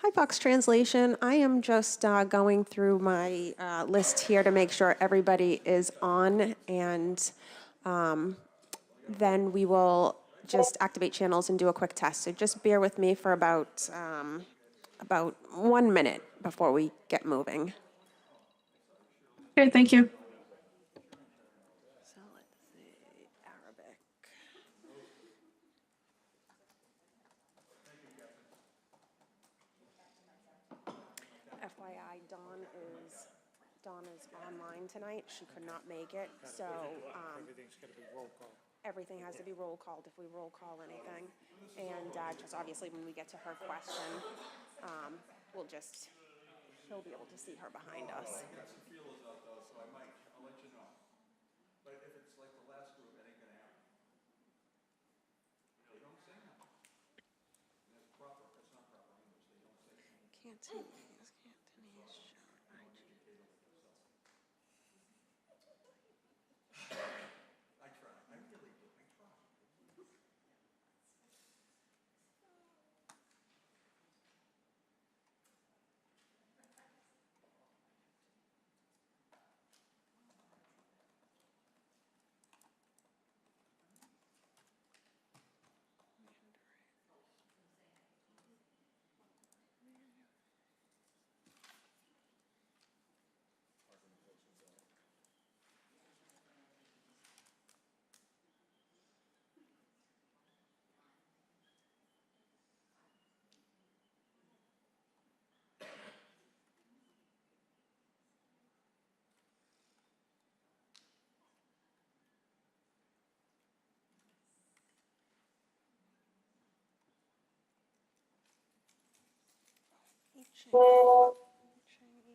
Hi, Fox Translation. I am just going through my list here to make sure everybody is on, and then we will just activate channels and do a quick test. So just bear with me for about 1 minute before we get moving. Okay, thank you. So let's see, Arabic. FYI, Dawn is online tonight. She could not make it, so Everything's got to be roll call. everything has to be roll called if we roll call anything. And just obviously when we get to her question, she'll be able to see her behind us. I've got some feelers out though, so I'll let you know. But if it's like the last group, it ain't gonna happen. They don't say nothing. That's proper, that's not proper English, they don't say anything. Cantonese. I try, I really do, I try.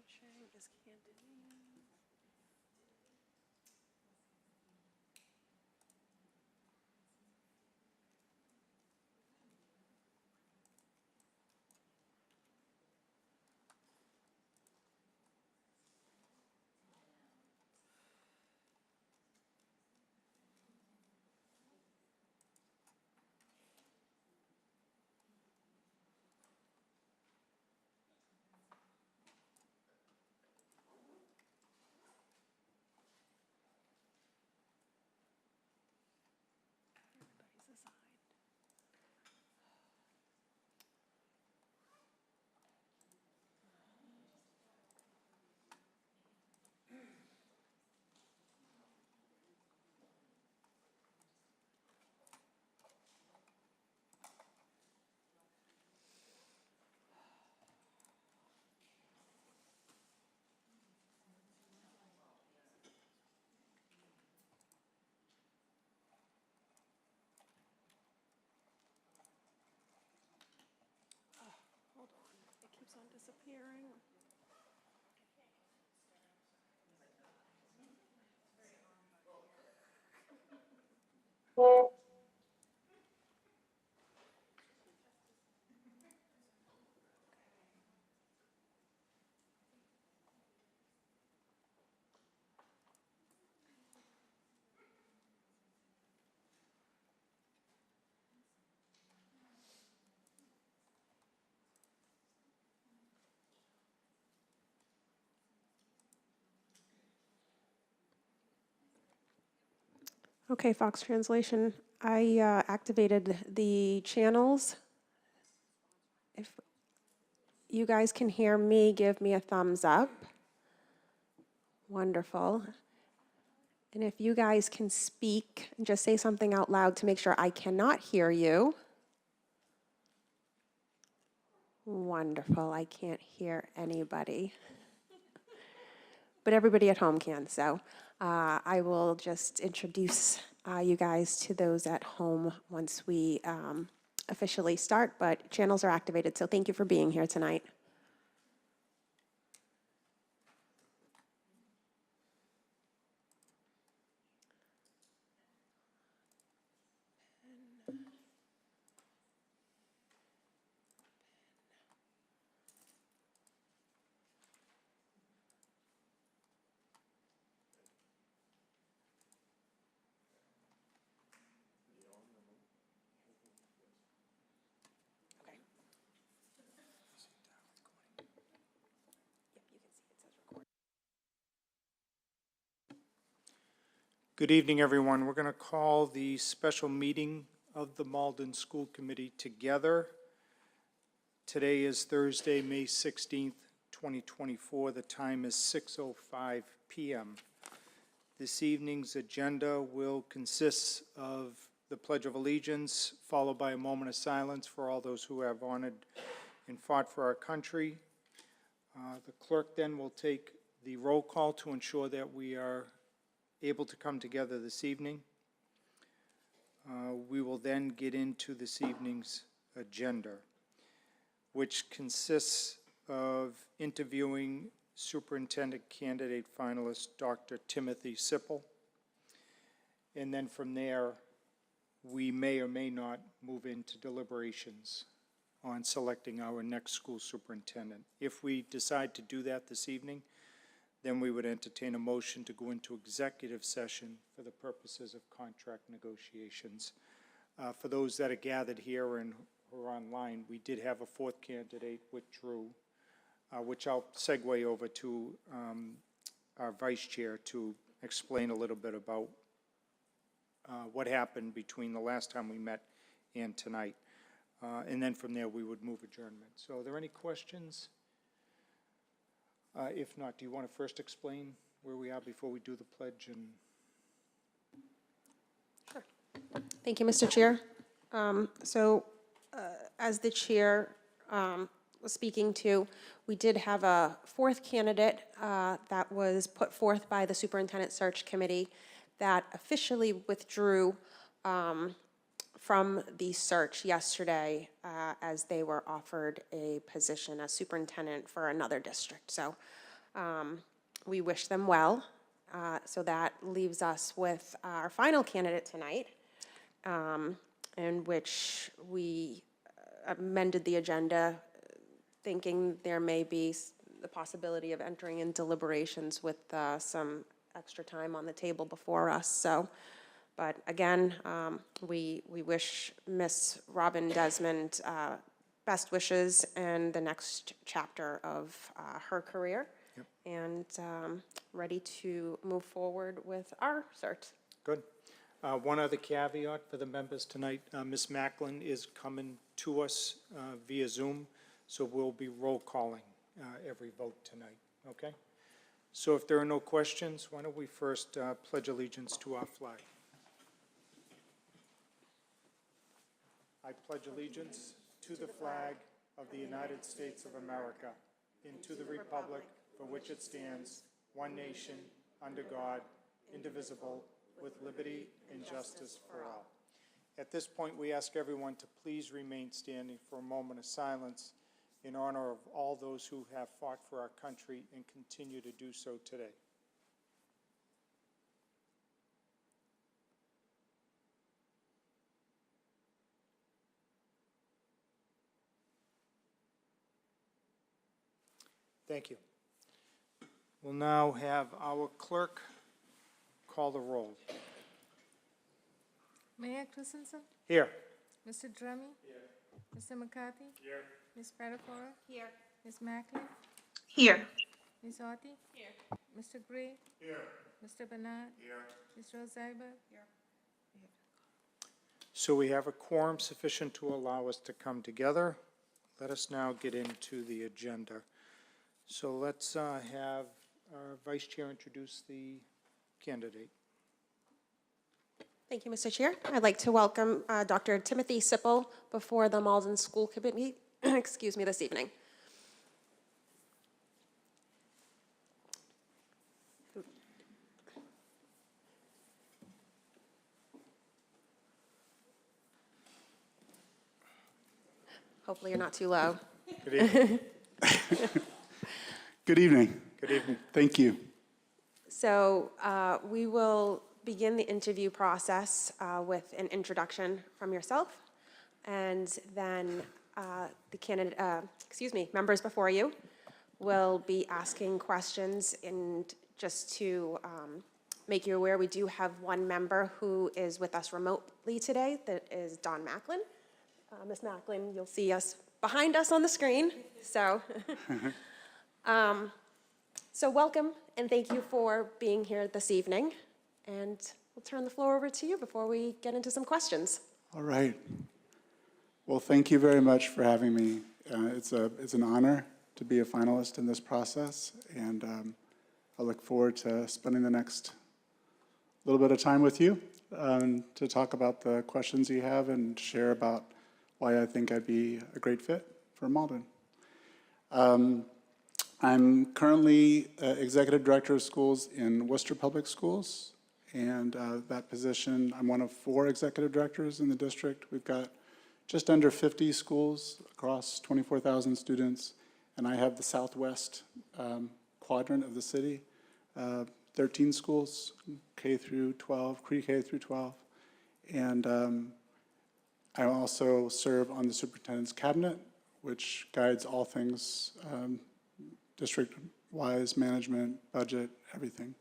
Ichang is Cantonese. Everybody's assigned. Hold on, it keeps on disappearing. Okay, Fox Translation. I activated the channels. If you guys can hear me, give me a thumbs up. Wonderful. And if you guys can speak and just say something out loud to make sure I cannot hear you. Wonderful. I can't hear anybody. But everybody at home can, so I will just introduce you guys to those at home once we officially start, but channels are activated, so thank you for being here tonight. Good evening, everyone. We're going to call the special meeting of the Malden School Committee together. Today is Thursday, May 16th, 2024. The time is 6:05 p.m. This evening's agenda will consist of the Pledge of Allegiance, followed by a moment of silence for all those who have honored and fought for our country. The clerk then will take the roll call to ensure that we are able to come together this evening. We will then get into this evening's agenda, which consists of interviewing Superintendent Candidate Finalist Dr. Timothy Sippel. And then from there, we may or may not move into deliberations on selecting our next school superintendent. If we decide to do that this evening, then we would entertain a motion to go into executive session for the purposes of contract negotiations. For those that are gathered here and who are online, we did have a fourth candidate withdrew, which I'll segue over to our vice chair to explain a little bit about what happened between the last time we met and tonight. And then from there, we would move adjournment. So are there any questions? If not, do you want to first explain where we are before we do the pledge? And Sure. Thank you, Mr. Chair. As the chair was speaking to, we did have a fourth candidate that was put forth by the Superintendent Search Committee that officially withdrew from the search yesterday as they were offered a position as superintendent for another district. So we wish them well. So that leaves us with our final candidate tonight, in which we amended the agenda thinking there may be the possibility of entering in deliberations with some extra time on the table before us. So, but again, we wish Miss Robin Desmond best wishes in the next chapter of her career. Yep. And ready to move forward with our search. good. One other caveat for the members tonight, Ms. Macklin is coming to us via Zoom, so we'll be roll calling every vote tonight, okay? So if there are no questions, why don't we first pledge allegiance to our flag. I pledge allegiance to the flag of the United States of America and to the republic for which it stands, one nation, under God, indivisible, with liberty and justice for all. At this point, we ask everyone to please remain standing for a moment of silence in honor of all those who have fought for our country and continue to do so today. Thank you. We'll now have our clerk call the roll. Mayor Christensen? Here. Mr. Drummy? Here. Mr. McCarthy? Here. Ms. Spadafora? Here. Ms. Macklin? Here. Ms. Orty? Here. Mr. Gray? Here. Mr. Bernard? Here. Ms. Rosalba? Here. So we have a quorum sufficient to allow us to come together. Let us now get into the agenda. So let's have our vice chair introduce the candidate. Thank you, Mr. Chair. I'd like to welcome Dr. Timothy Sippel before the Malden School Committee, excuse me, this evening. Hopefully you're not too low. Good evening. Good evening. Good evening. Thank you. So we will begin the interview process with an introduction from yourself, and then the candidate, members before you will be asking questions. And just to make you aware, we do have one member who is with us remotely today. That is Dawn Macklin. Ms. Macklin, you'll see us behind us on the screen. So, so welcome, and thank you for being here this evening. And we'll turn the floor over to you before we get into some questions. All right. Well, thank you very much for having me. It's an honor to be a finalist in this process, and I look forward to spending the next little bit of time with you to talk about the questions you have and share about why I think I'd be a great fit for Malden. I'm currently Executive Director of Schools in Worcester Public Schools, and that position, I'm one of 4 executive directors in the district. We've got just under 50 schools across 24,000 students, and I have the southwest quadrant of the city, 13 schools, K through 12, pre-K through 12, and I also serve on the superintendent's cabinet, which guides all things district-wise, management, budget, everything.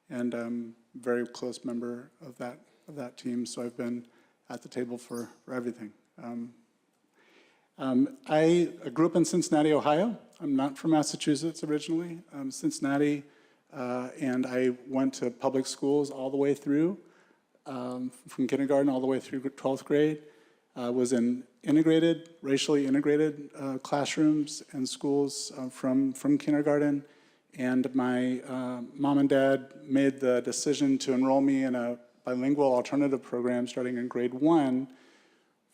And I'm a very close member of that team, so I've been at the table for everything. I grew up in Cincinnati, Ohio. I'm not from Massachusetts originally. Cincinnati, and I went to public schools all the way through, from kindergarten all the way through 12th grade. Was in integrated, racially integrated classrooms and schools from kindergarten. And my mom and dad made the decision to enroll me in a bilingual alternative program starting in grade 1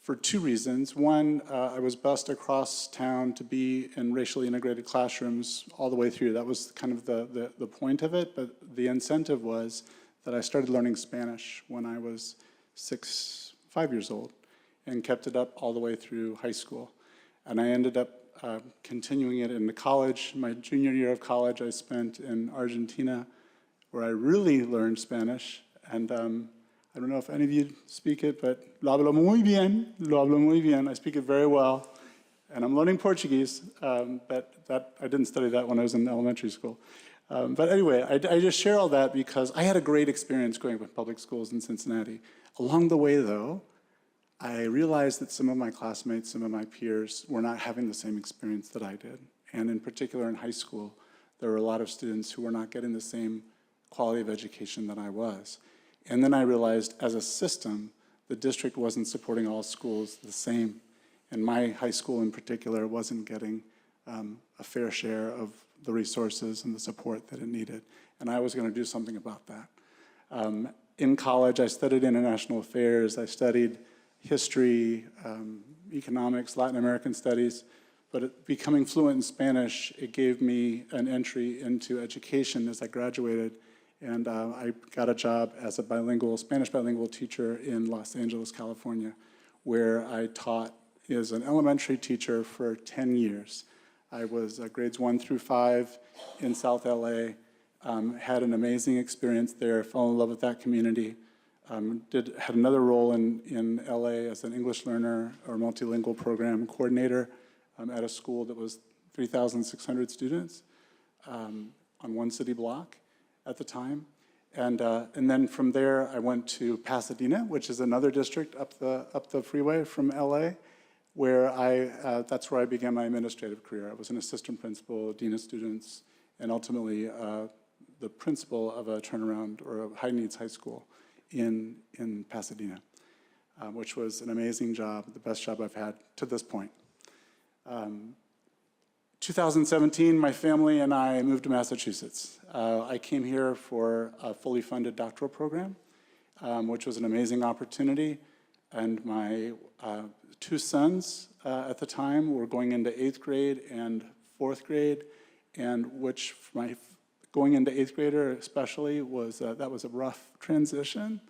for 2 reasons. One, I was bused across town to be in racially integrated classrooms all the way through. That was kind of the point of it, but the incentive was that I started learning Spanish when I was 5 years old, and kept it up all the way through high school. And I ended up continuing it into college. My junior year of college I spent in Argentina, where I really learned Spanish. And I don't know if any of you speak it, but lo hablo muy bien, lo hablo muy bien. I speak it very well. And I'm learning Portuguese, but I didn't study that when I was in elementary school. But anyway, I just share all that because I had a great experience going with public schools in Cincinnati. Along the way, though, I realized that some of my classmates, some of my peers were not having the same experience that I did. And in particular in high school, there were a lot of students who were not getting the same quality of education that I was. And then I realized as a system, the district wasn't supporting all schools the same. And my high school in particular wasn't getting a fair share of the resources and the support that it needed. And I was going to do something about that. In college, I studied international affairs. I studied history, economics, Latin American studies, but becoming fluent in Spanish, it gave me an entry into education as I graduated, and I got a job as a Spanish bilingual teacher in Los Angeles, California, where I taught as an elementary teacher for 10 years. I was grades 1 through 5 in South LA, had an amazing experience there, fell in love with that community. Had another role in LA as an English learner or multilingual program coordinator at a school that was 3,600 students on one city block at the time. And then from there, I went to Pasadena, which is another district up the freeway from LA, where that's where I began my administrative career. I was an assistant principal, dean of students, and ultimately the principal of a turnaround or a high needs high school in Pasadena, which was an amazing job, the best job I've had to this point. 2017, my family and I moved to Massachusetts. I came here for a fully funded doctoral program, which was an amazing opportunity. And my 2 sons at the time were going into 8th grade and 4th grade, and which going into 8th grader especially that was a rough transition.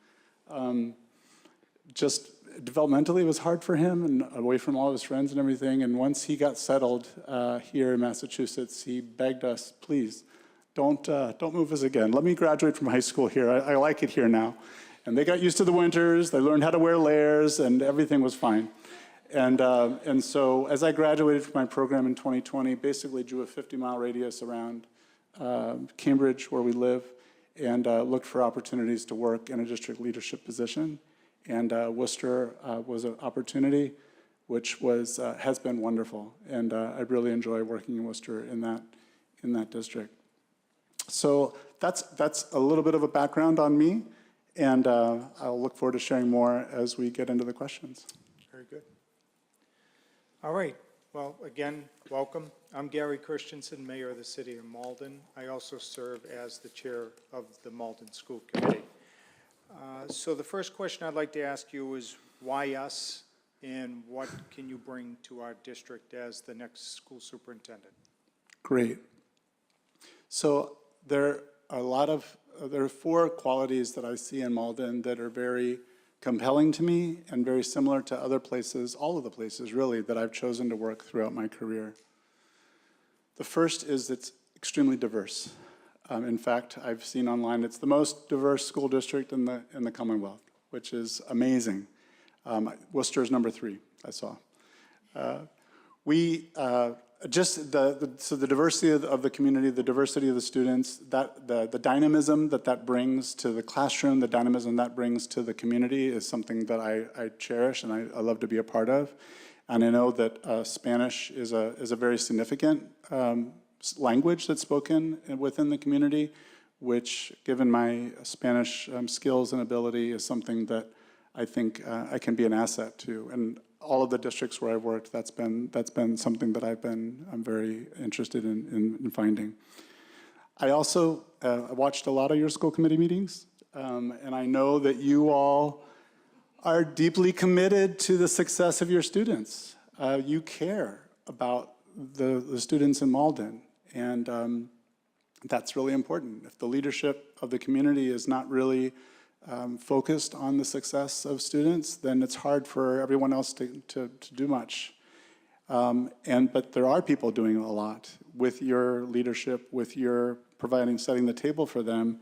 Just developmentally, it was hard for him and away from all of his friends and everything. And once he got settled here in Massachusetts, he begged us, please, don't move us again. Let me graduate from high school here. I like it here now. And they got used to the winters. They learned how to wear layers, and everything was fine. And so as I graduated from my program in 2020, basically drew a 50-mile radius around Cambridge, where we live, and looked for opportunities to work in a district leadership position. And Worcester was an opportunity, which has been wonderful. And I really enjoy working in Worcester in that district. So that's a little bit of a background on me. And I'll look forward to sharing more as we get into the questions. Very good. All right. Well, again, welcome. I'm Gary Christensen, Mayor of the City of Malden. I also serve as the Chair of the Malden School Committee. So the first question I'd like to ask you is, why us, and what can you bring to our district as the next school superintendent? Great. So there are 4 qualities that I see in Malden that are very compelling to me and very similar to other places, all of the places really, that I've chosen to work throughout my career. The first is it's extremely diverse. In fact, I've seen online it's the most diverse school district in the Commonwealth, which is amazing. Worcester's number 3, I saw. So the diversity of the community, the diversity of the students, the dynamism that brings to the classroom, the dynamism that brings to the community is something that I cherish and I love to be a part of. And I know that Spanish is a very significant language that's spoken within the community, which, given my Spanish skills and ability, is something that I think I can be an asset to. And all of the districts where I've worked, that's been something that I'm very interested in finding. I also watched a lot of your school committee meetings, and I know that you all are deeply committed to the success of your students. You care about the students in Malden, and that's really important. If the leadership of the community is not really focused on the success of students, then it's hard for everyone else to do much. But there are people doing a lot with your leadership, with your setting the table for them.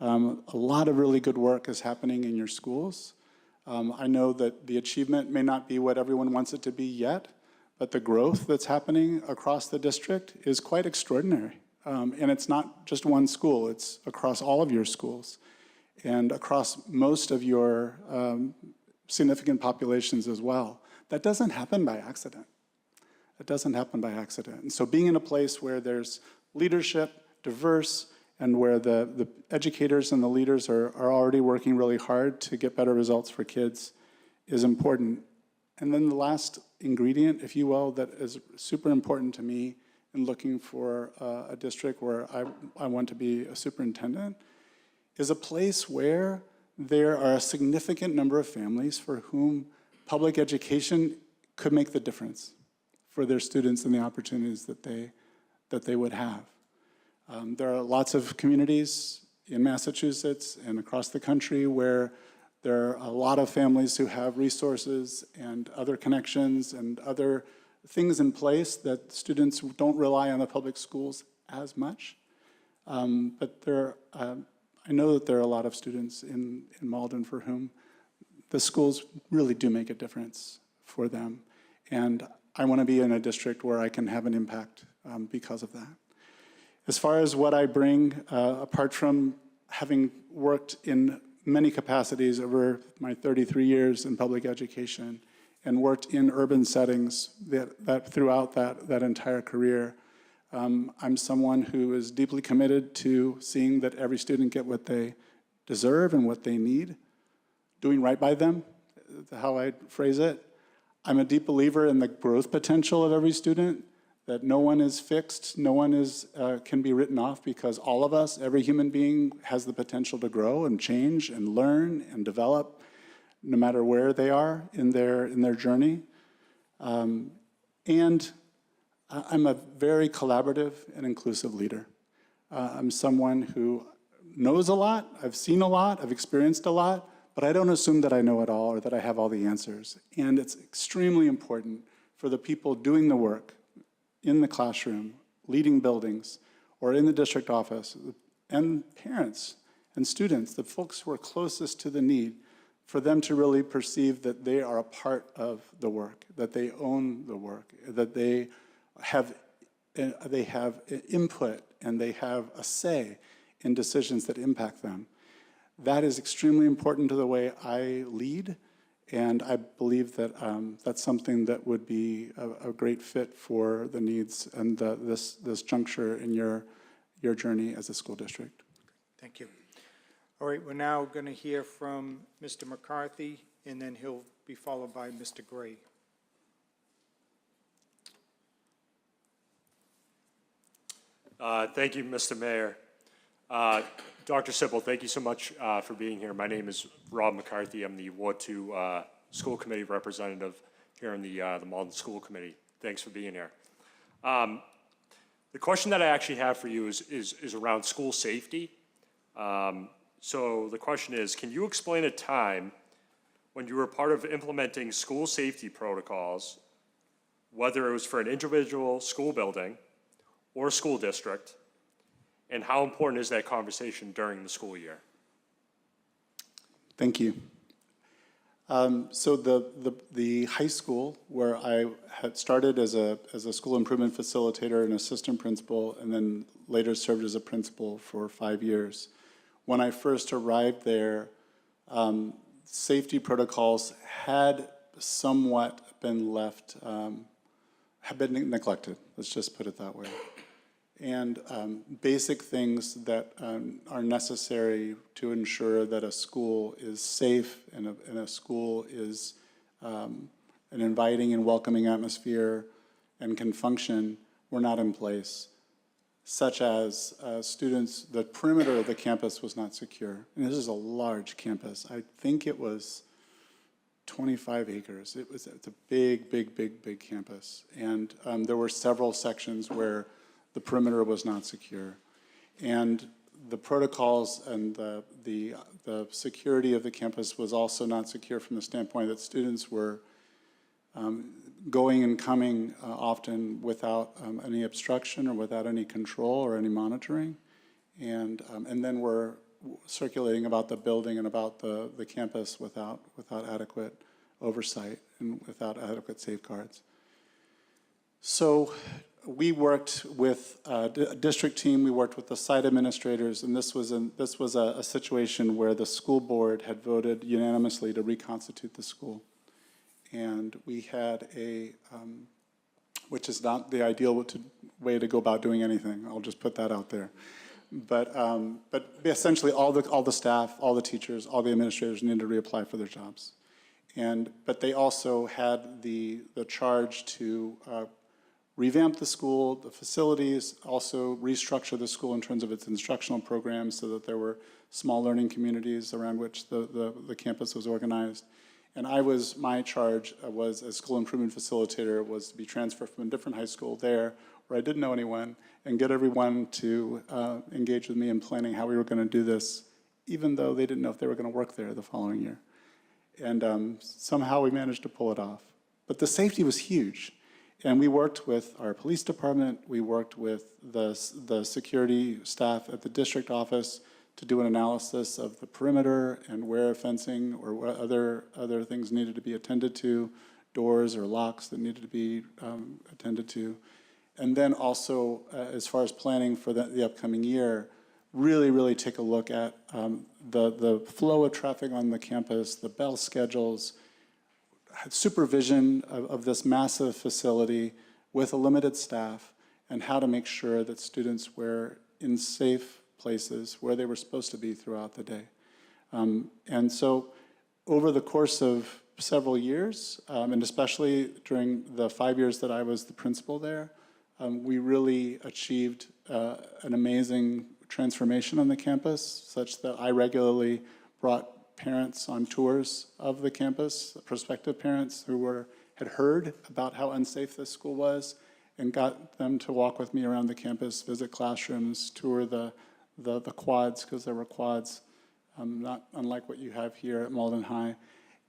A lot of really good work is happening in your schools. I know that the achievement may not be what everyone wants it to be yet, but the growth that's happening across the district is quite extraordinary. And it's not just one school, it's across all of your schools and across most of your significant populations as well. That doesn't happen by accident. It doesn't happen by accident. And so being in a place where there's leadership, diverse, and where the educators and the leaders are already working really hard to get better results for kids is important. And then the last ingredient, if you will, that is super important to me in looking for a district where I want to be a superintendent is a place where there are a significant number of families for whom public education could make the difference for their students and the opportunities that they would have. There are lots of communities in Massachusetts and across the country where there are a lot of families who have resources and other connections and other things in place that students don't rely on the public schools as much. But I know that there are a lot of students in Malden for whom the schools really do make a difference for them. And I want to be in a district where I can have an impact because of that. As far as what I bring, apart from having worked in many capacities over my 33 years in public education and worked in urban settings that throughout that entire career, I'm someone who is deeply committed to seeing that every student get what they deserve and what they need, doing right by them, how I phrase it. I'm a deep believer in the growth potential of every student, that no one is fixed, no one can be written off, because all of us, every human being, has the potential to grow and change and learn and develop, no matter where they are in their journey. And I'm a very collaborative and inclusive leader. I'm someone who knows a lot, I've seen a lot, I've experienced a lot, but I don't assume that I know it all or that I have all the answers. And it's extremely important for the people doing the work in the classroom, leading buildings, or in the district office, and parents and students, the folks who are closest to the need, for them to really perceive that they are a part of the work, that they own the work, that they have input and they have a say in decisions that impact them. That is extremely important to the way I lead, and I believe that that's something that would be a great fit for the needs and this juncture in your journey as a school district. Thank you. All right, we're now going to hear from Mr. McCarthy, and then he'll be followed by Mr. Gray. Thank you, Mr. Mayor. Dr. Sippel, thank you so much for being here. My name is Rob McCarthy. I'm the Ward 2 School Committee representative here in the Malden School Committee. Thanks for being here. The question that I actually have for you is around school safety. So the question is, can you explain a time when you were part of implementing school safety protocols, whether it was for an individual school building or school district, and how important is that conversation during the school year? Thank you. So the high school, where I had started as a school improvement facilitator and assistant principal, and then later served as a principal for 5 years. When I first arrived there, safety protocols had somewhat been left, have been neglected, let's just put it that way. And basic things that are necessary to ensure that a school is safe and a school is an inviting and welcoming atmosphere and can function were not in place, such as students, the perimeter of the campus was not secure. And this is a large campus. I think it was 25 acres. It's a big campus. And there were several sections where the perimeter was not secure. And the protocols and the security of the campus was also not secure from the standpoint that students were going and coming often without any obstruction or without any control or any monitoring. And then we're circulating about the building and about the campus without adequate oversight and without adequate safeguards. So we worked with a district team, we worked with the site administrators, and this was a situation where the school board had voted unanimously to reconstitute the school. And we had which is not the ideal way to go about doing anything, I'll just put that out there. But essentially all the staff, all the teachers, all the administrators needed to reapply for their jobs. But they also had the charge to revamp the school, the facilities, also restructure the school in terms of its instructional programs so that there were small learning communities around which the campus was organized. And my charge was, as school improvement facilitator, was to be transferred from a different high school there, where I didn't know anyone, and get everyone to engage with me in planning how we were going to do this, even though they didn't know if they were going to work there the following year. And somehow we managed to pull it off. But the safety was huge. And we worked with our police department, we worked with the security staff at the district office to do an analysis of the perimeter and where fencing or what other things needed to be attended to, doors or locks that needed to be attended to. And then also, as far as planning for the upcoming year, really take a look at the flow of traffic on the campus, the bell schedules, supervision of this massive facility with a limited staff, and how to make sure that students were in safe places where they were supposed to be throughout the day. And so over the course of several years, and especially during the 5 years that I was the principal there, we really achieved an amazing transformation on the campus, such that I regularly brought parents on tours of the campus, prospective parents who had heard about how unsafe this school was, and got them to walk with me around the campus, visit classrooms, tour the quads, because there were quads, not unlike what you have here at Malden High.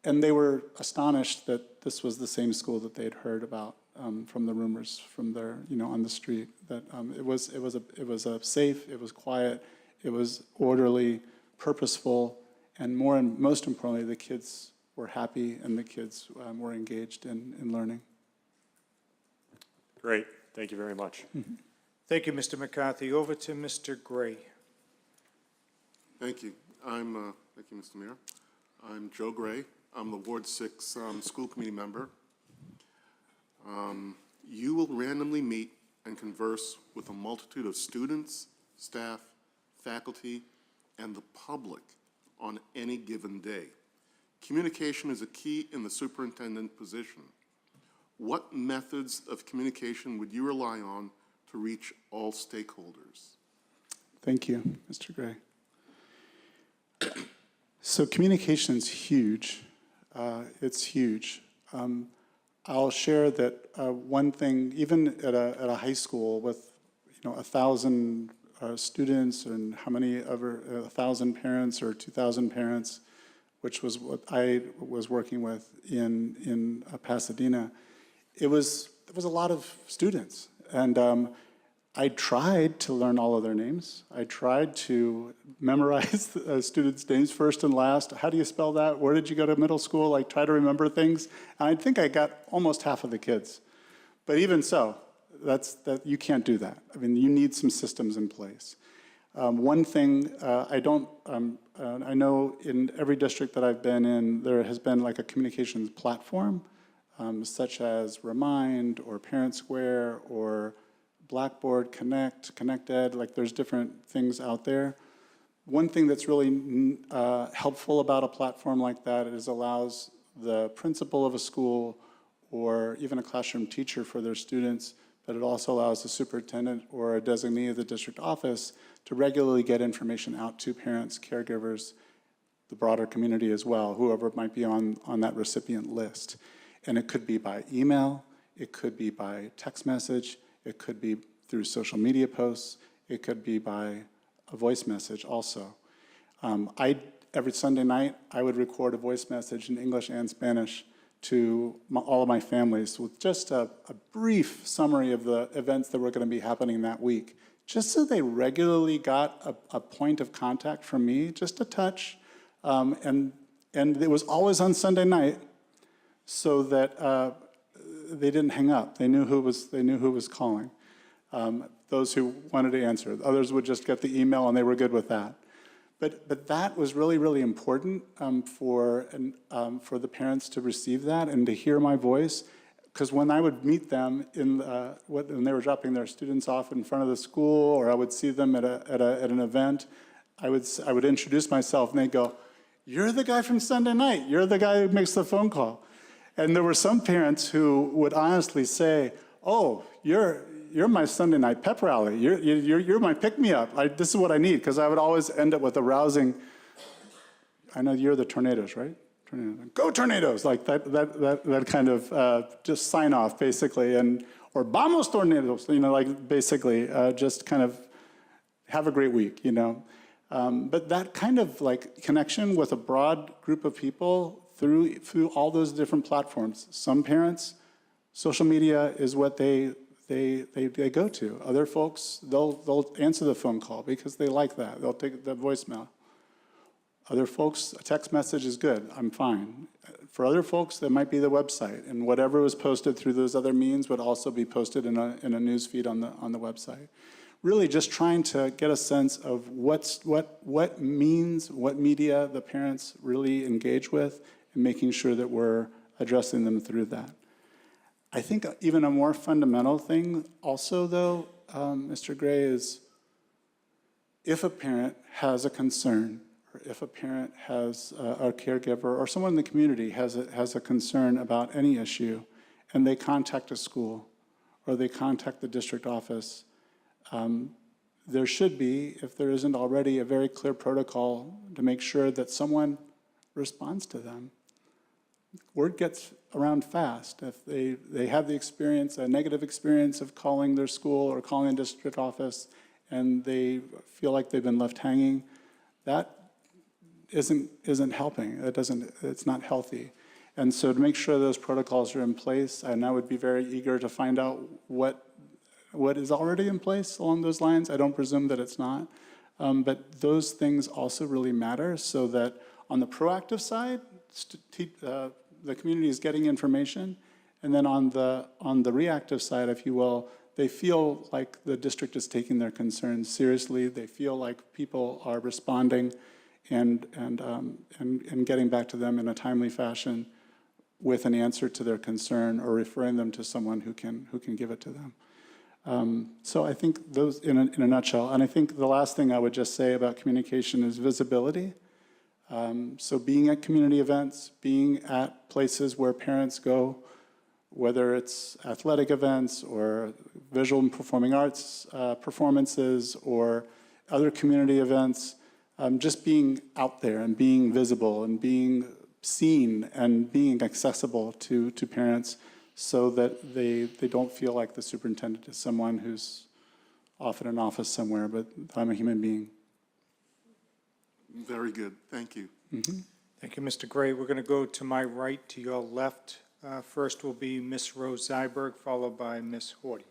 And they were astonished that this was the same school that they had heard about from the rumors from their, on the street. That it was safe, it was quiet, it was orderly, purposeful, and most importantly, the kids were happy and the kids were engaged in learning. Great, thank you very much. Thank you, Mr. McCarthy. Over to Mr. Gray. Thank you. Thank you, Mr. Mayor. I'm Joe Gray. I'm the Ward 6 School Committee member. You will randomly meet and converse with a multitude of students, staff, faculty, and the public on any given day. Communication is a key in the superintendent position. What methods of communication would you rely on to reach all stakeholders? Thank you, Mr. Gray. So communication's huge. It's huge. I'll share that one thing, even at a high school with 1,000 students and how many over 1,000 parents or 2,000 parents, which was what I was working with in Pasadena, there was a lot of students, and I tried to learn all of their names. I tried to memorize the students' names first and last. How do you spell that? Where did you go to middle school? Like, try to remember things. And I think I got almost half of the kids. But even so, you can't do that. I mean, you need some systems in place. One thing, I know in every district that I've been in, there has been like a communications platform, such as Remind or Parent Square or Blackboard, ConnectEd, like there's different things out there. One thing that's really helpful about a platform like that is allows the principal of a school or even a classroom teacher for their students, but it also allows the superintendent or a designee of the district office to regularly get information out to parents, caregivers, the broader community as well, whoever might be on that recipient list. And it could be by email, it could be by text message, it could be through social media posts, it could be by a voice message also. Every Sunday night, I would record a voice message in English and Spanish to all of my families with just a brief summary of the events that were going to be happening that week, just so they regularly got a point of contact from me, just a touch. And it was always on Sunday night so that they didn't hang up. They knew who was calling. Those who wanted to answer. Others would just get the email and they were good with that. But that was really, really important for the parents to receive that and to hear my voice. Because when I would meet them when they were dropping their students off in front of the school, or I would see them at an event, I would introduce myself and they'd go, "You're the guy from Sunday night. You're the guy who makes the phone call." And there were some parents who would honestly say, "Oh, you're my Sunday night pep rally. You're my pick-me-up. This is what I need," because I would always end up with a rousing, "I know you're the Tornadoes, right? Tornadoes. Go Tornadoes!" Like that kind of just sign off basically, or "Vamos Tornadoes!" Like basically just kind of have a great week, But that kind of like connection with a broad group of people through all those different platforms. Some parents, social media is what they go to. Other folks, they'll answer the phone call because they like that. They'll take the voicemail. Other folks, a text message is good. I'm fine. For other folks, that might be the website, and whatever was posted through those other means would also be posted in a news feed on the website. Really, just trying to get a sense of what media the parents really engage with, and making sure that we're addressing them through that. I think even a more fundamental thing also, though, Mr. Gray, is if a parent has a concern, or if a parent has a caregiver, or someone in the community has a concern about any issue, and they contact a school, or they contact the district office, there should be, if there isn't already, a very clear protocol to make sure that someone responds to them. Word gets around fast. If they have the experience, a negative experience of calling their school or calling a district office, and they feel like they've been left hanging, that isn't helping. It's not healthy. And so to make sure those protocols are in place, and I would be very eager to find out what is already in place along those lines. I don't presume that it's not. But those things also really matter, so that on the proactive side, the community is getting information, and then on the reactive side, if you will, they feel like the district is taking their concerns seriously. They feel like people are responding and getting back to them in a timely fashion with an answer to their concern, or referring them to someone who can give it to them. So I think those in a nutshell. And I think the last thing I would just say about communication is visibility. So being at community events, being at places where parents go, whether it's athletic events or visual and performing arts performances or other community events, just being out there and being visible and being seen and being accessible to parents so that they don't feel like the superintendent is someone who's off in an office somewhere, but I'm a human being. Very good. Thank you. Thank you, Mr. Gray. We're going to go to my right, to your left. First will be Ms. Rose Zyberg, followed by Ms. Horty.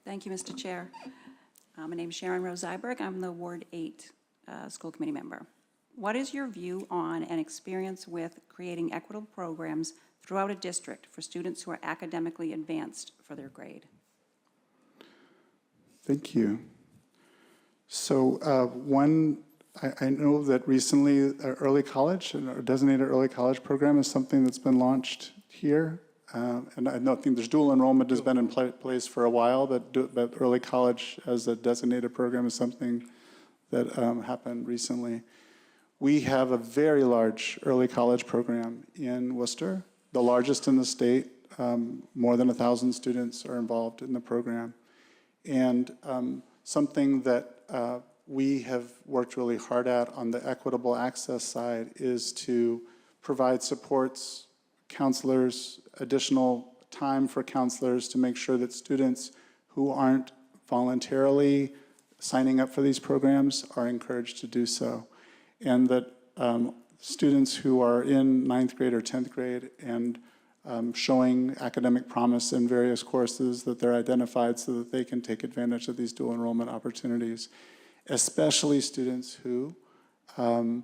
Thank you, Mr. Chair. My name is Sharon Rose Zyberg. I'm the Ward 8 School Committee member. What is your view on and experience with creating equitable programs throughout a district for students who are academically advanced for their grade? Thank you. So I know that recently early college, a designated early college program is something that's been launched here. And I don't think there's dual enrollment has been in place for a while, but early college as a designated program is something that happened recently. We have a very large early college program in Worcester, the largest in the state. More than 1,000 students are involved in the program. And something that we have worked really hard at on the equitable access side is to provide supports, counselors, additional time for counselors to make sure that students who aren't voluntarily signing up for these programs are encouraged to do so. And that students who are in 9th grade or 10th grade and showing academic promise in various courses, that they're identified so that they can take advantage of these dual enrollment opportunities, especially students who are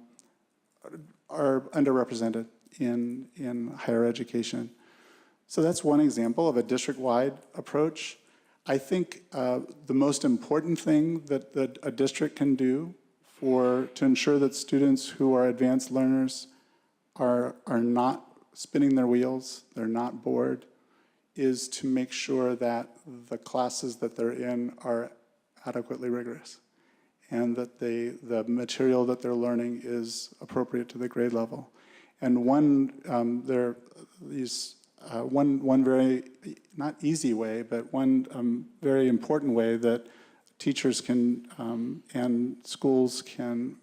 underrepresented in higher education. So that's one example of a district-wide approach. I think the most important thing that a district can do to ensure that students who are advanced learners are not spinning their wheels, they're not bored, is to make sure that the classes that they're in are adequately rigorous and that the material that they're learning is appropriate to the grade level. And one very, not easy way, but one very important way that teachers can and schools can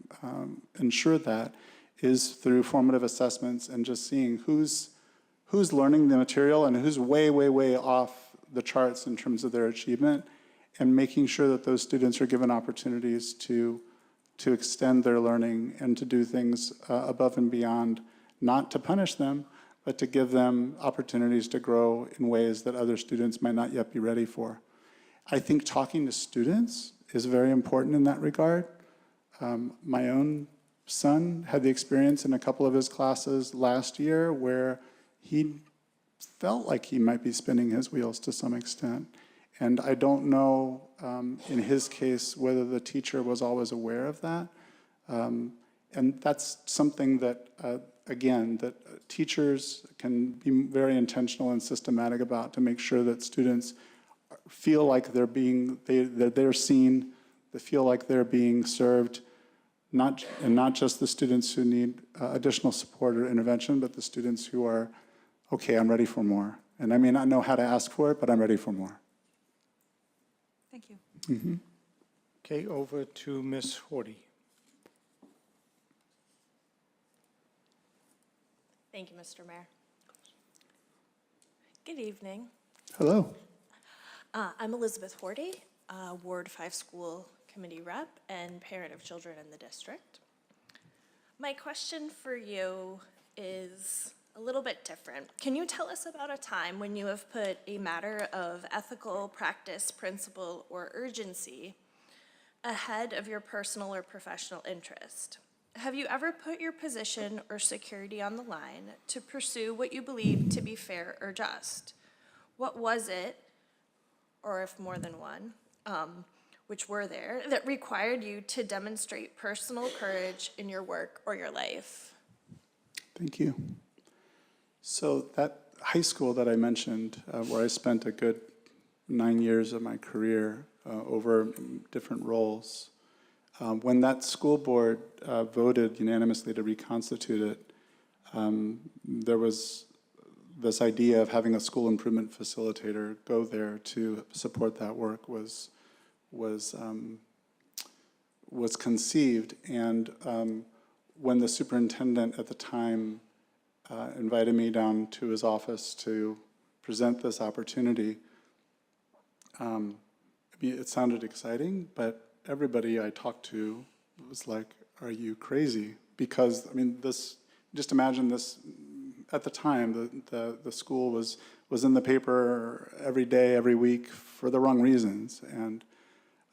ensure that is through formative assessments and just seeing who's learning the material and who's way, way, way off the charts in terms of their achievement, and making sure that those students are given opportunities to extend their learning and to do things above and beyond, not to punish them, but to give them opportunities to grow in ways that other students might not yet be ready for. I think talking to students is very important in that regard. My own son had the experience in a couple of his classes last year where he felt like he might be spinning his wheels to some extent. And I don't know, in his case, whether the teacher was always aware of that. And that's something that, again, that teachers can be very intentional and systematic about to make sure that students feel like they're seen, they feel like they're being served, not just the students who need additional support or intervention, but the students who are, okay, I'm ready for more. And I may not know how to ask for it, but I'm ready for more. Thank you. Mm-hmm. Okay, over to Ms. Horty. Thank you, Mr. Mayor. Good evening. Hello. I'm Elizabeth Horty, Ward 5 School Committee Rep and parent of children in the district. My question for you is a little bit different. Can you tell us about a time when you have put a matter of ethical practice, principle, or urgency ahead of your personal or professional interest? Have you ever put your position or security on the line to pursue what you believe to be fair or just? What was it, or if more than one, which were there, that required you to demonstrate personal courage in your work or your life? Thank you. So that high school that I mentioned, where I spent a good 9 years of my career over different roles, When that school board voted unanimously to reconstitute it, there was this idea of having a school improvement facilitator go there to support that work was conceived. And when the superintendent at the time invited me down to his office to present this opportunity, I mean, it sounded exciting, but everybody I talked to was like, are you crazy? Because, I mean, just imagine this, at the time, the school was in the paper every day, every week, for the wrong reasons. And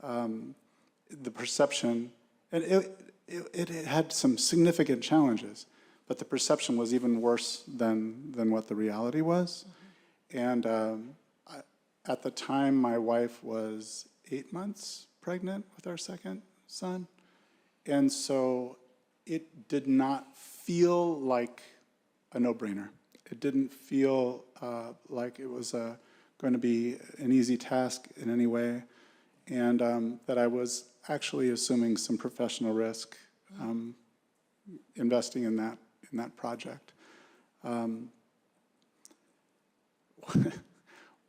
the perception, and it had some significant challenges, but the perception was even worse than what the reality was. And at the time, my wife was 8 months pregnant with our second son. And so it did not feel like a no-brainer. It didn't feel like it was going to be an easy task in any way, and that I was actually assuming some professional risk investing in that project.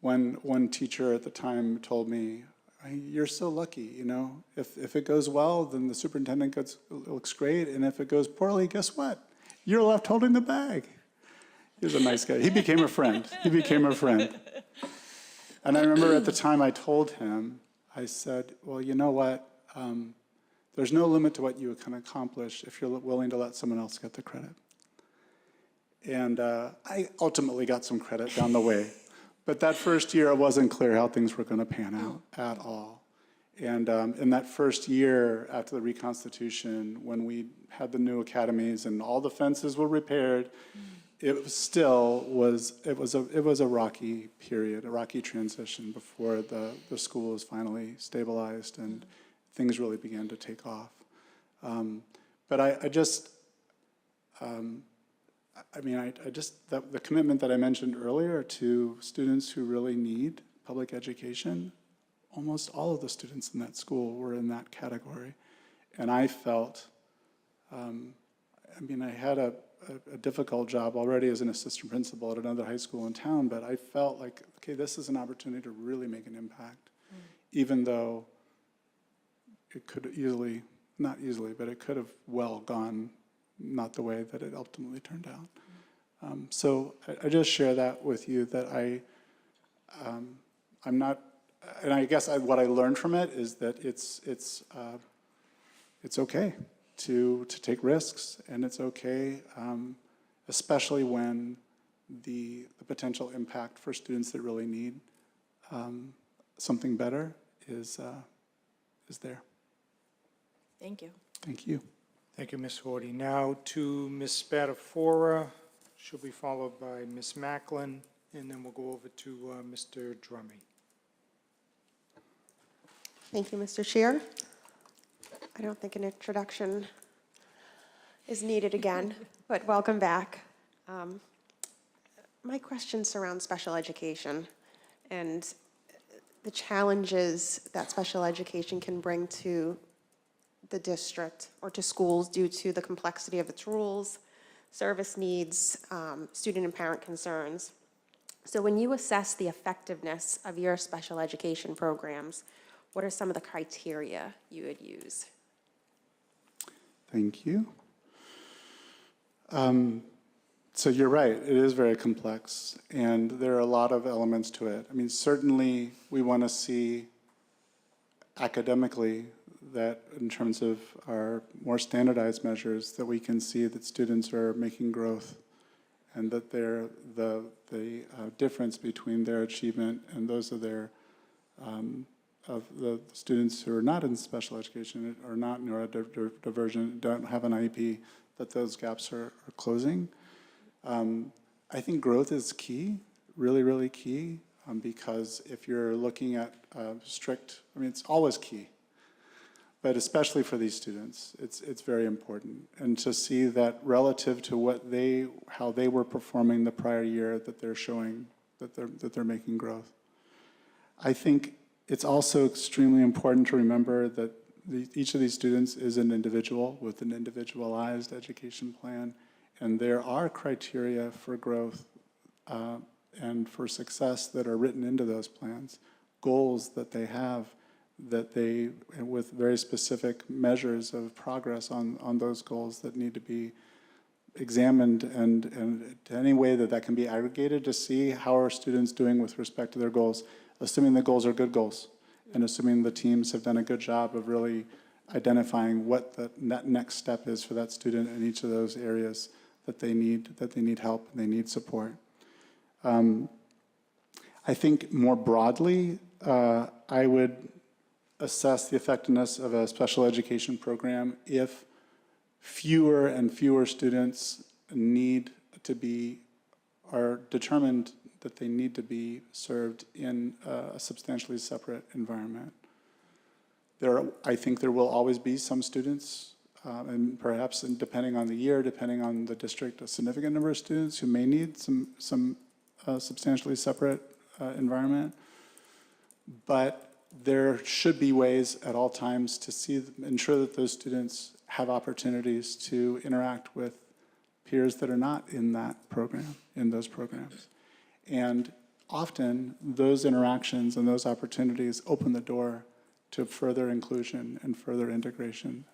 One teacher at the time told me, "You're so lucky, you know. If it goes well, then the superintendent looks great, and if it goes poorly, guess what? You're left holding the bag." He was a nice guy. He became a friend. He became a friend. And I remember at the time I told him, I said, well, you know what? There's no limit to what you can accomplish if you're willing to let someone else get the credit. And I ultimately got some credit down the way. But that first year, it wasn't clear how things were going to pan out at all. And in that first year after the reconstitution, when we had the new academies and all the fences were repaired, it was a rocky period, a rocky transition before the school was finally stabilized and things really began to take off. But the commitment that I mentioned earlier to students who really need public education, almost all of the students in that school were in that category. And I felt, I had a difficult job already as an assistant principal at another high school in town, but I felt like, okay, this is an opportunity to really make an impact, even though it could easily, not easily, but it could have well gone not the way that it ultimately turned out. So I just share that with you, that I'm not, and I guess what I learned from it is that it's okay to take risks, and it's okay, especially when the potential impact for students that really need something better is there. Thank you. Thank you. Thank you, Ms. Horty. Now to Ms. Spatafora. She'll be followed by Ms. Macklin, and then we'll go over to Mr. Drummy. Thank you, Mr. Chair. I don't think an introduction is needed again, but welcome back. My question surrounds special education and the challenges that special education can bring to the district or to schools due to the complexity of its rules, service needs, student and parent concerns. So when you assess the effectiveness of your special education programs, what are some of the criteria you would use? Thank you. So you're right, it is very complex, and there are a lot of elements to it. I mean, certainly we want to see academically that in terms of our more standardized measures, that we can see that students are making growth and that the difference between their achievement and those of the students who are not in special education or not neurodivergent, don't have an IEP, that those gaps are closing. I think growth is key, really, really key, because if you're looking at strict, I mean, it's always key, but especially for these students, it's very important. And to see that relative to how they were performing the prior year, that they're showing that they're making growth. I think it's also extremely important to remember that each of these students is an individual with an individualized education plan, and there are criteria for growth and for success that are written into those plans, goals that they have with very specific measures of progress on those goals that need to be examined, and any way that can be aggregated to see how are students doing with respect to their goals, assuming the goals are good goals, and assuming the teams have done a good job of really identifying what the next step is for that student in each of those areas that they need help and they need support. I think more broadly, I would assess the effectiveness of a special education program if fewer and fewer students are determined that they need to be served in a substantially separate environment. I think there will always be some students, and perhaps depending on the year, depending on the district, a significant number of students who may need some substantially separate environment. But there should be ways at all times to ensure that those students have opportunities to interact with peers that are not in that program, in those programs. And often those interactions and those opportunities open the door to further inclusion and further integration,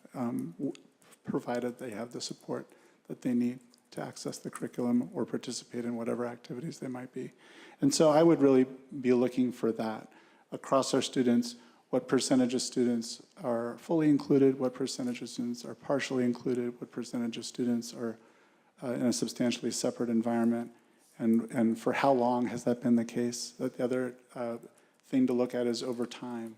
provided they have the support that they need to access the curriculum or participate in whatever activities they might be. And so I would really be looking for that across our students. What percentage of students are fully included, what percentage of students are partially included, what percentage of students are in a substantially separate environment, and for how long has that been the case? The other thing to look at is over time.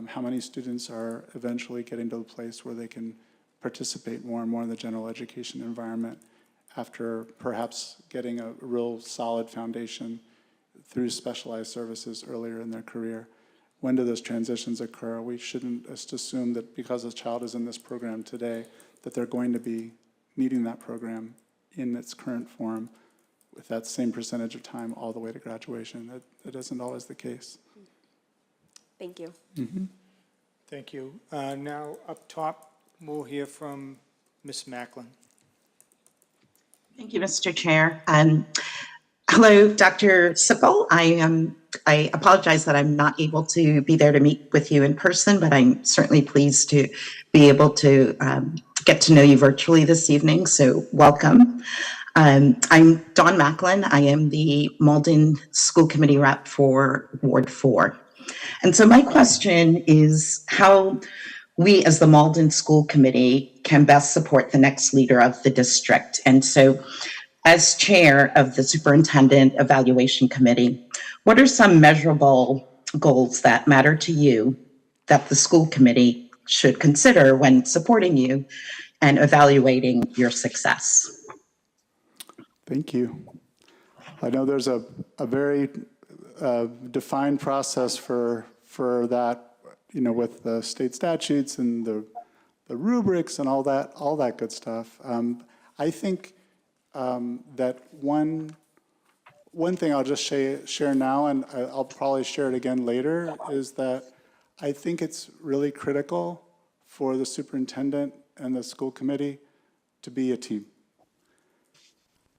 How many students are eventually getting to the place where they can participate more and more in the general education environment after perhaps getting a real solid foundation through specialized services earlier in their career. When do those transitions occur? We shouldn't just assume that because a child is in this program today that they're going to be needing that program in its current form with that same percentage of time all the way to graduation. That isn't always the case. Thank you. Mm-hmm. Thank you. Now, up top, we'll hear from Ms. Macklin. Thank you, Mr. Chair. Hello, Dr. Sippel. I apologize that I'm not able to be there to meet with you in person, but I'm certainly pleased to be able to get to know you virtually this evening, so welcome. I'm Dawn Macklin. I am the Malden School Committee rep for Ward 4. And so my question is how we as the Malden School Committee can best support the next leader of the district. And so as chair of the Superintendent Evaluation Committee, what are some measurable goals that matter to you that the school committee should consider when supporting you and evaluating your success? Thank you. I know there's a very defined process for that, with the state statutes and the rubrics and all that good stuff. I think that one thing I'll just share now, and I'll probably share it again later, is that I think it's really critical for the superintendent and the school committee to be a team.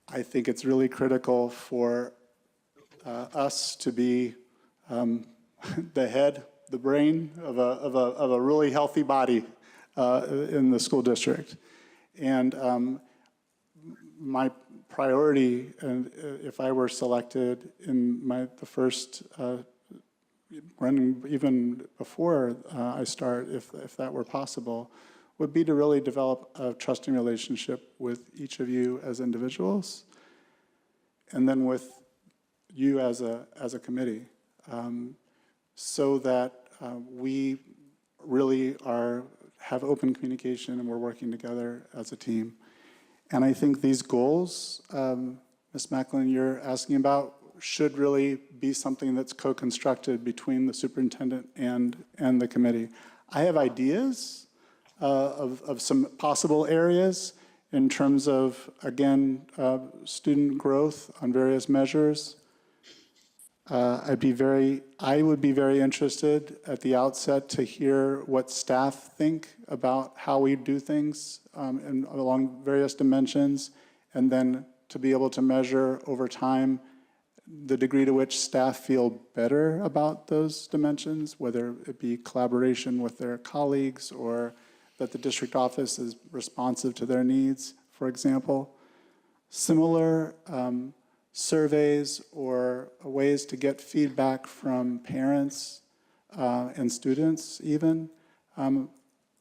I think it's really critical for us to be the head, the brain of a really healthy body in the school district. And my priority, and if I were selected in the first running, even before I start, if that were possible, would be to really develop a trusting relationship with each of you as individuals, and then with you as a committee, so that we really have open communication and we're working together as a team. And I think these goals, Ms. Macklin, you're asking about, should really be something that's co-constructed between the superintendent and the committee. I have ideas of some possible areas in terms of, again, student growth on various measures. I would be very interested at the outset to hear what staff think about how we do things and along various dimensions, and then to be able to measure over time the degree to which staff feel better about those dimensions, whether it be collaboration with their colleagues or that the district office is responsive to their needs, for example. Similar surveys or ways to get feedback from parents and students even.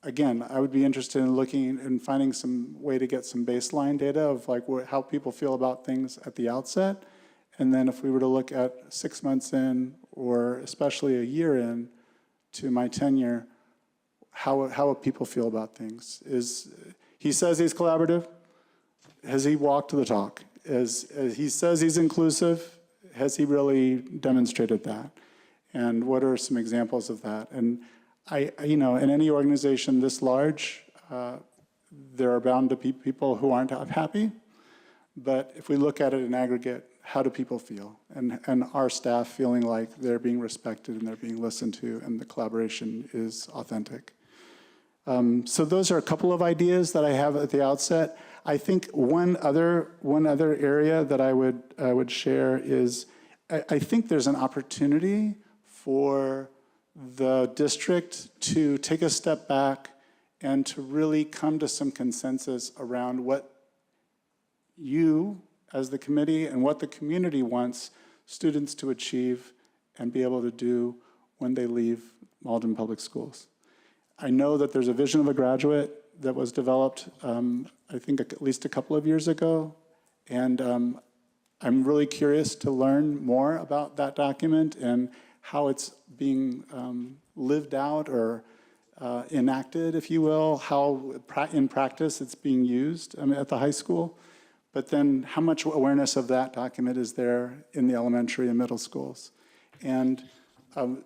Again, I would be interested in looking and finding some way to get some baseline data of like how people feel about things at the outset. And then if we were to look at 6 months in, or especially a year in to my tenure, how people feel about things. He says he's collaborative. Has he walked the talk? As he says he's inclusive, has he really demonstrated that? And what are some examples of that? And in any organization this large, there are bound to be people who aren't happy. But if we look at it in aggregate, how do people feel? And our staff feeling like they're being respected and they're being listened to and the collaboration is authentic. So those are a couple of ideas that I have at the outset. I think one other area that I would share is I think there's an opportunity for the district to take a step back and to really come to some consensus around what you as the committee and what the community wants students to achieve and be able to do when they leave Malden Public Schools. I know that there's a vision of a graduate that was developed, I think at least a couple of years ago, and I'm really curious to learn more about that document and how it's being lived out or enacted, if you will, how in practice it's being used at the high school. But then how much awareness of that document is there in the elementary and middle schools? And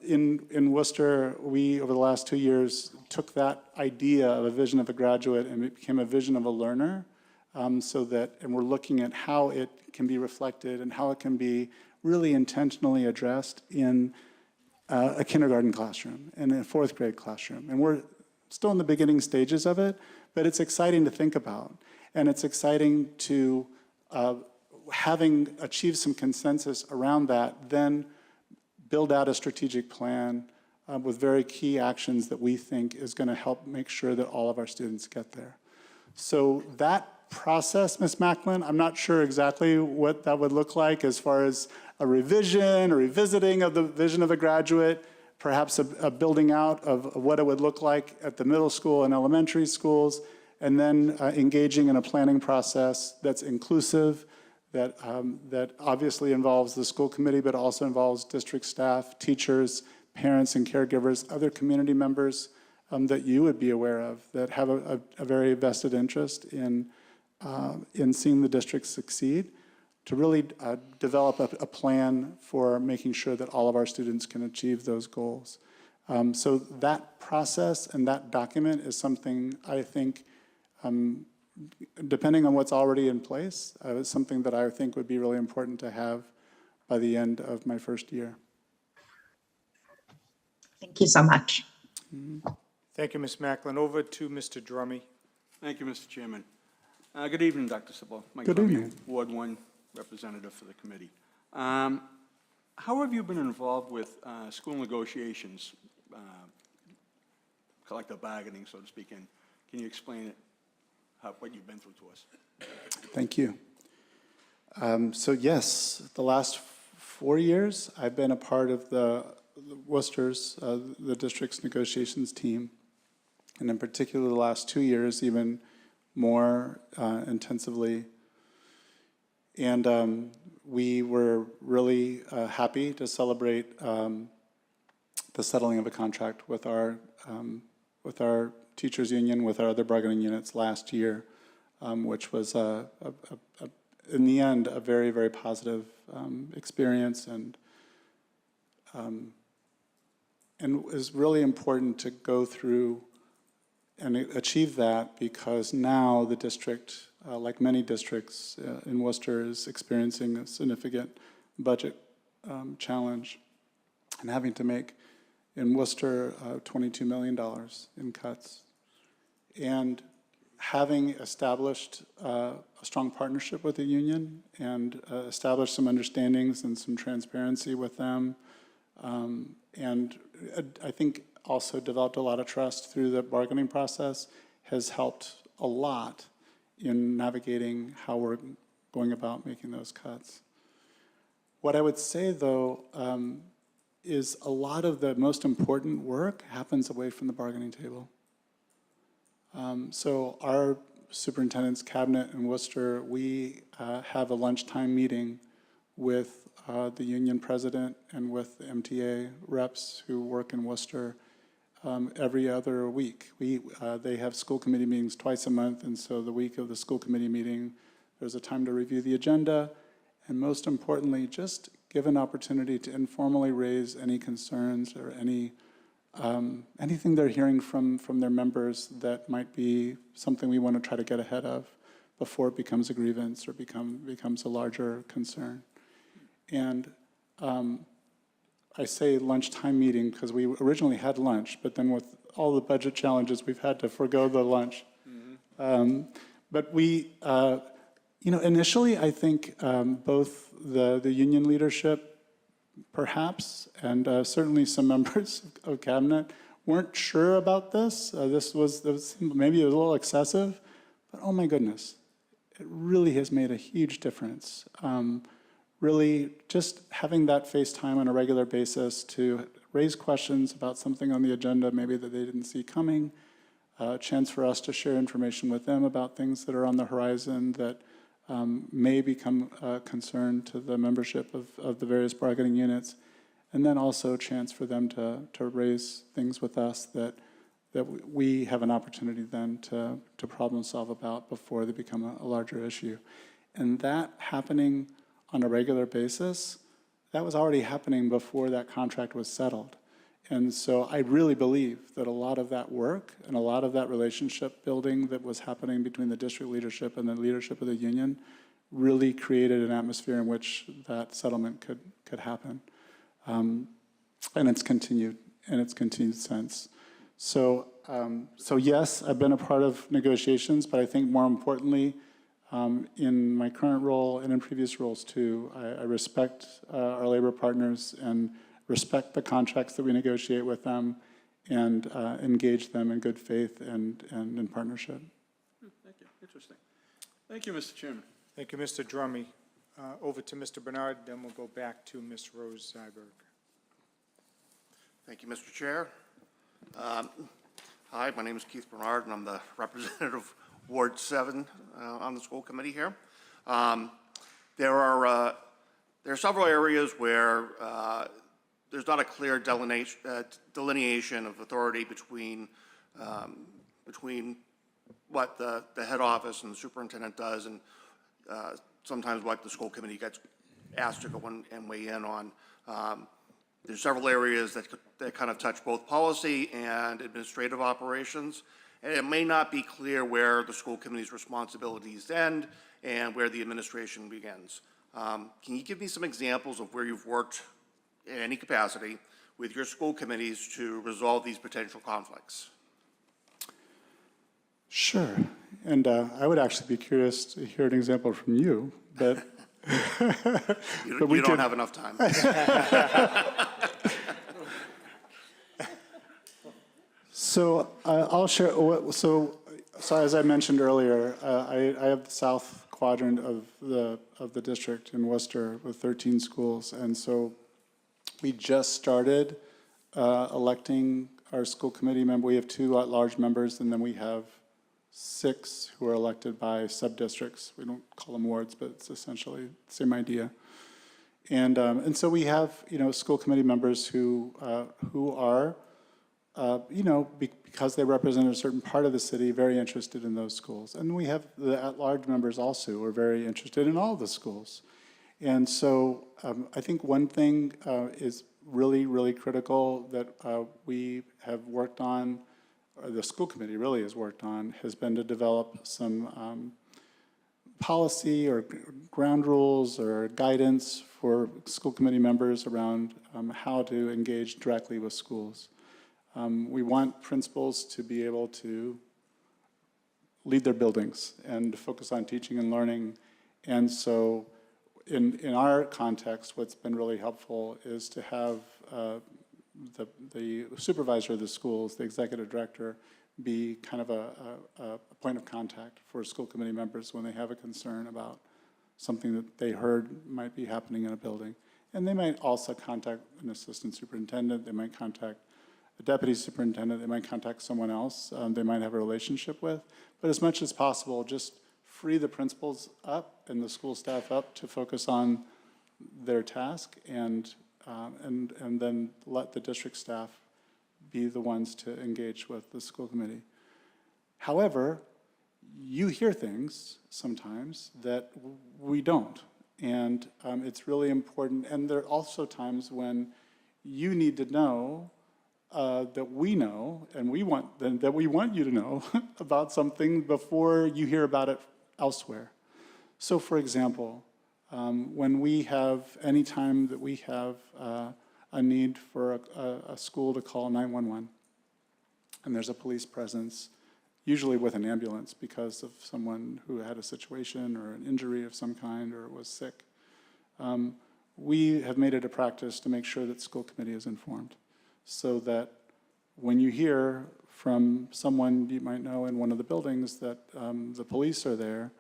in Worcester, we, over the last 2 years, took that idea of a vision of a graduate and it became a vision of a learner, and we're looking at how it can be reflected and how it can be really intentionally addressed in a kindergarten classroom and a 4th grade classroom. And we're still in the beginning stages of it, but it's exciting to think about. And it's exciting to, having achieved some consensus around that, then build out a strategic plan with very key actions that we think is going to help make sure that all of our students get there. So that process, Ms. Macklin, I'm not sure exactly what that would look like as far as a revision or revisiting of the vision of a graduate, perhaps a building out of what it would look like at the middle school and elementary schools, and then engaging in a planning process that's inclusive, that obviously involves the school committee, but also involves district staff, teachers, parents and caregivers, other community members that you would be aware of that have a very vested interest in seeing the district succeed, to really develop a plan for making sure that all of our students can achieve those goals. So that process and that document is something I think, depending on what's already in place, is something that I think would be really important to have by the end of my first year. Thank you so much. Thank you, Ms. Macklin. Over to Mr. Drummy. Thank you, Mr. Chairman. Good evening, Dr. Sippel. Mike Good Drummy, evening. Ward 1 representative for the committee. How have you been involved with school negotiations, collective bargaining, so to speak, and can you explain it, what you've been through to us? Thank you. So yes, the last 4 years, I've been a part of the Worcester's, the district's negotiations team, and in particular the last 2 years, even more intensively. And we were really happy to celebrate the settling of a contract with our teachers union, with our other bargaining units last year, which was in the end a very, very positive experience, and it was really important to go through and achieve that, because now the district, like many districts in Worcester, is experiencing a significant budget challenge and having to make, in Worcester, $22 million in cuts. And having established a strong partnership with the union and established some understandings and some transparency with them, and I think also developed a lot of trust through the bargaining process, has helped a lot in navigating how we're going about making those cuts. What I would say, though, is a lot of the most important work happens away from the bargaining table. So our superintendent's cabinet in Worcester, we have a lunchtime meeting with the union president and with the MTA reps who work in Worcester every other week. They have school committee meetings twice a month, and so the week of the school committee meeting, there's a time to review the agenda, and most importantly, just give an opportunity to informally raise any concerns or anything they're hearing from their members that might be something we want to try to get ahead of before it becomes a grievance or becomes a larger concern. And I say lunchtime meeting because we originally had lunch, but then with all the budget challenges, we've had to forego the lunch. Mm-hmm. But we, initially, I think both the union leadership, perhaps, and certainly some members of cabinet weren't sure about this. This was maybe a little excessive, but oh my goodness, it really has made a huge difference. Really, just having that face time on a regular basis to raise questions about something on the agenda maybe that they didn't see coming, a chance for us to share information with them about things that are on the horizon that may become a concern to the membership of the various bargaining units, and then also a chance for them to raise things with us that we have an opportunity then to problem solve about before they become a larger issue. And that happening on a regular basis, that was already happening before that contract was settled. And so I really believe that a lot of that work and a lot of that relationship building that was happening between the district leadership and the leadership of the union really created an atmosphere in which that settlement could happen. And it's continued since. So yes, I've been a part of negotiations, but I think more importantly, in my current role and in previous roles too, I respect our labor partners and respect the contracts that we negotiate with them and engage them in good faith and in partnership. Thank you. Interesting. Thank you, Mr. Chairman. Thank you, Mr. Drummy. Over to Mr. Bernard, then we'll go back to Ms. Rose Zyberg. Thank you, Mr. Chair. Hi, my name is Keith Bernard, and I'm the representative Ward 7 on the school committee here. There are several areas where there's not a clear delineation of authority between what the head office and the superintendent does and sometimes what the school committee gets asked to go and weigh in on. There's several areas that kind of touch both policy and administrative operations, and it may not be clear where the school committee's responsibilities end and where the administration begins. Can you give me some examples of where you've worked in any capacity with your school committees to resolve these potential conflicts? Sure, and I would actually be curious to hear an example from you, but you don't have enough time. So I'll share. So as I mentioned earlier, I have the south quadrant of the district in Worcester with 13 schools, and so we just started electing our school committee member. We have 2 at-large members, and then we have 6 who are elected by sub-districts. We don't call them wards, but it's essentially the same idea. And so we have, school committee members who are, because they represent a certain part of the city, very interested in those schools. And we have the at-large members also who are very interested in all the schools. And so I think one thing is really, really critical that we have worked on, or the school committee really has worked on, has been to develop some policy or ground rules or guidance for school committee members around how to engage directly with schools. We want principals to be able to lead their buildings and focus on teaching and learning. And so in our context, what's been really helpful is to have the supervisor of the schools, the executive director, be kind of a point of contact for school committee members when they have a concern about something that they heard might be happening in a building. And they might also contact an assistant superintendent, they might contact a deputy superintendent, they might contact someone else they might have a relationship with. But as much as possible, just free the principals up and the school staff up to focus on their task and then let the district staff be the ones to engage with the school committee. However, you hear things sometimes that we don't. And it's really important. And there are also times when you need to know that we know, and that we want you to know about something before you hear about it elsewhere. So for example, when we have, any time that we have a need for a school to call 911, and there's a police presence, usually with an ambulance because of someone who had a situation or an injury of some kind or was sick, we have made it a practice to make sure that school committee is informed, so that when you hear from someone you might know in one of the buildings that the police are there,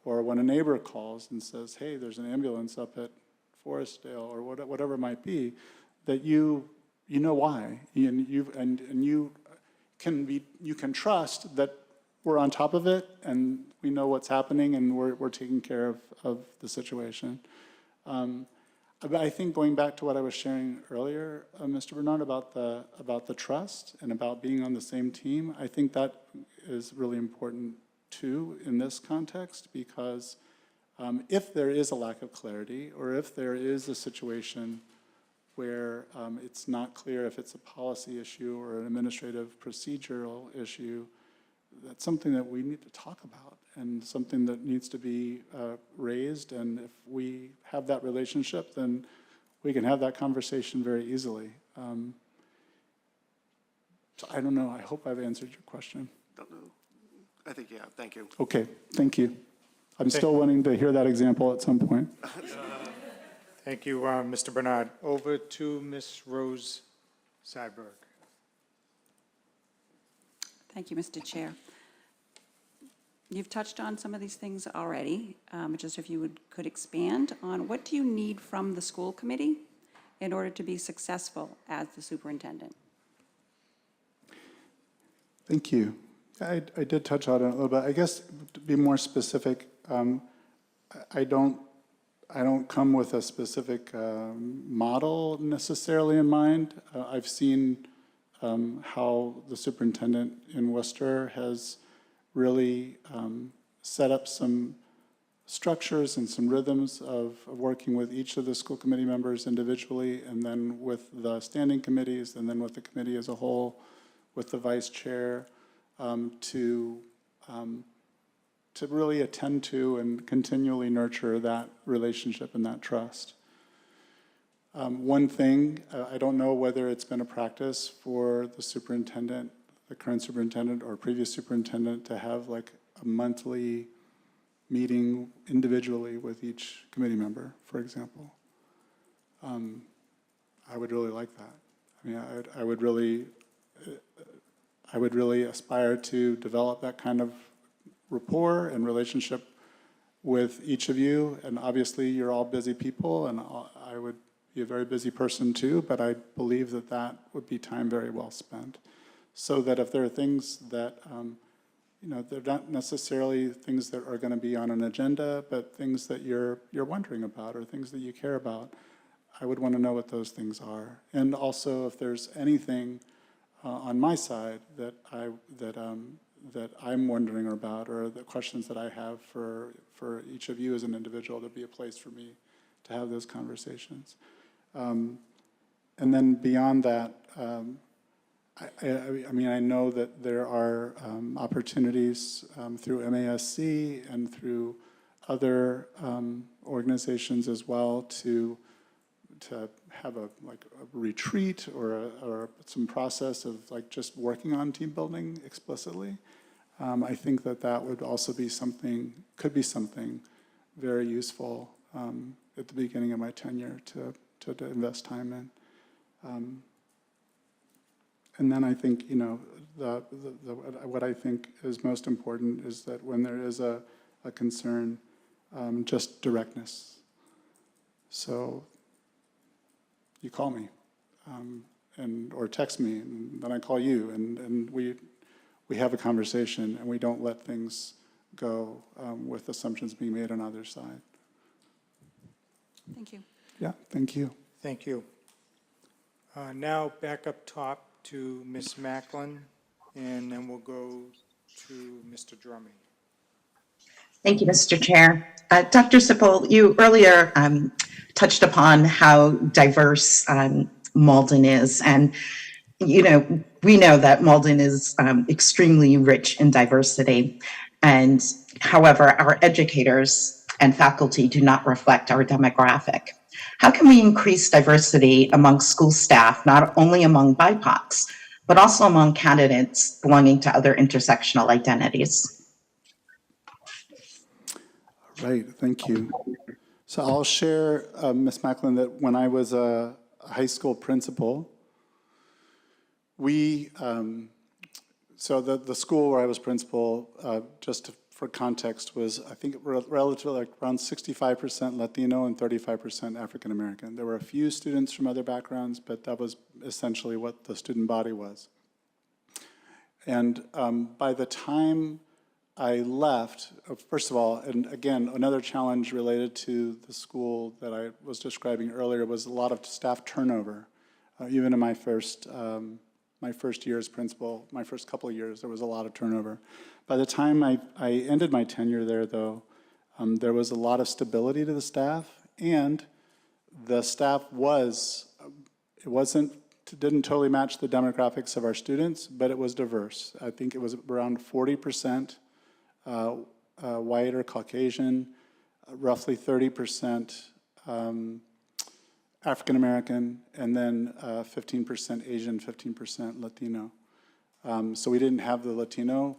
or when a neighbor calls and says, hey, there's an ambulance up at Forestdale, or whatever it might be, that you know why, and you can trust that we're on top of it and we know what's happening and we're taking care of the situation. But I think going back to what I was sharing earlier, Mr. Bernard, about the trust and about being on the same team, I think that is really important too in this context, because if there is a lack of clarity, or if there is a situation where it's not clear if it's a policy issue or an administrative procedural issue, that's something that we need to talk about and something that needs to be raised. And if we have that relationship, then we can have that conversation very easily. So I don't know, I hope I've answered your question. Don't know. I think, yeah, thank you. Okay, thank you. I'm still wanting to hear that example at some point. Thank you, Mr. Bernard. Over to Ms. Rose Seiberg. Thank you, Mr. Chair. You've touched on some of these things already. Just if you could expand on, what do you need from the school committee in order to be successful as the superintendent? Thank you. I did touch on it a little bit. I guess to be more specific, I don't come with a specific model necessarily in mind. I've seen how the superintendent in Worcester has really set up some structures and some rhythms of working with each of the school committee members individually, and then with the standing committees, and then with the committee as a whole, with the vice chair, to really attend to and continually nurture that relationship and that trust. One thing, I don't know whether it's been a practice for the superintendent, the current superintendent or previous superintendent, to have like a monthly meeting individually with each committee member, for example. I would really like that. I mean, I would really aspire to develop that kind of rapport and relationship with each of you. And obviously, you're all busy people, and I would be a very busy person too, but I believe that that would be time very well spent. So that if there are things that, they're not necessarily things that are going to be on an agenda, but things that you're wondering about or things that you care about, I would want to know what those things are. And also, if there's anything on my side that I'm wondering about, or the questions that I have for each of you as an individual, there'd be a place for me to have those conversations. And then beyond that, I mean, I know that there are opportunities through MASC and through other organizations as well to have a retreat or some process of like just working on team building explicitly. I think that would also be something, could be something very useful at the beginning of my tenure to invest time in. And then I think, you know, what I think is most important is that when there is a concern, just directness. So you call me, or text me, and then I call you, and we have a conversation, and we don't let things go with assumptions being made on either side. Thank you. Yeah, thank you. Thank you. Now back up top to Ms. Macklin, and then we'll go to Mr. Drumming. Thank you, Mr. Chair. Dr. Sippel, you earlier touched upon how diverse Malden is. And, you know, we know that Malden is extremely rich in diversity. And however, our educators and faculty do not reflect our demographic. How can we increase diversity among school staff, not only among BIPOCs, but also among candidates belonging to other intersectional identities? Right, thank you. So I'll share, Ms. Macklin, that when I was a high school principal, so the school where I was principal, just for context, was, I think, relatively like around 65% Latino and 35% African American. There were a few students from other backgrounds, but that was essentially what the student body was. And by the time I left, first of all, and again, another challenge related to the school that I was describing earlier was a lot of staff turnover. Even in my first year as principal, my first couple of years, there was a lot of turnover. By the time I ended my tenure there, though, there was a lot of stability to the staff, and the staff didn't totally match the demographics of our students, but it was diverse. I think it was around 40% white or Caucasian, roughly 30% African American, and then 15% Asian, 15% Latino. So we didn't have the Latino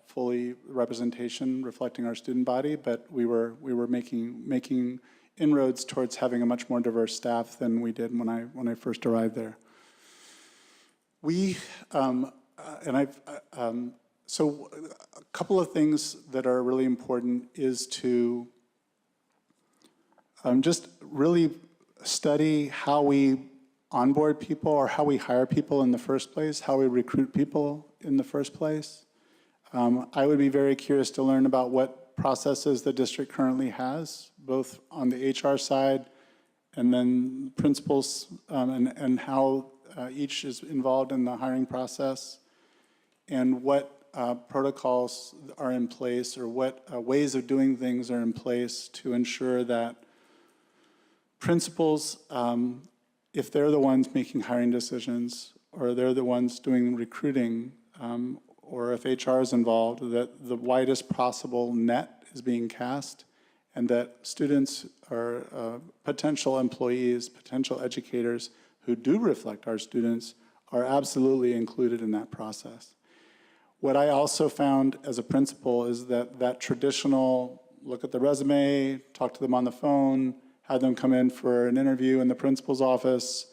fully representation reflecting our student body, but we were making inroads towards having a much more diverse staff than we did when I first arrived there. So a couple of things that are really important is to just really study how we onboard people or how we hire people in the first place, how we recruit people in the first place. I would be very curious to learn about what processes the district currently has, both on the HR side and then principals, and how each is involved in the hiring process, and what protocols are in place, or what ways of doing things are in place to ensure that principals, if they're the ones making hiring decisions, or they're the ones doing recruiting, or if HR is involved, that the widest possible net is being cast, and that students or potential employees, potential educators who do reflect our students are absolutely included in that process. What I also found as a principal is that traditional look at the resume, talk to them on the phone, have them come in for an interview in the principal's office,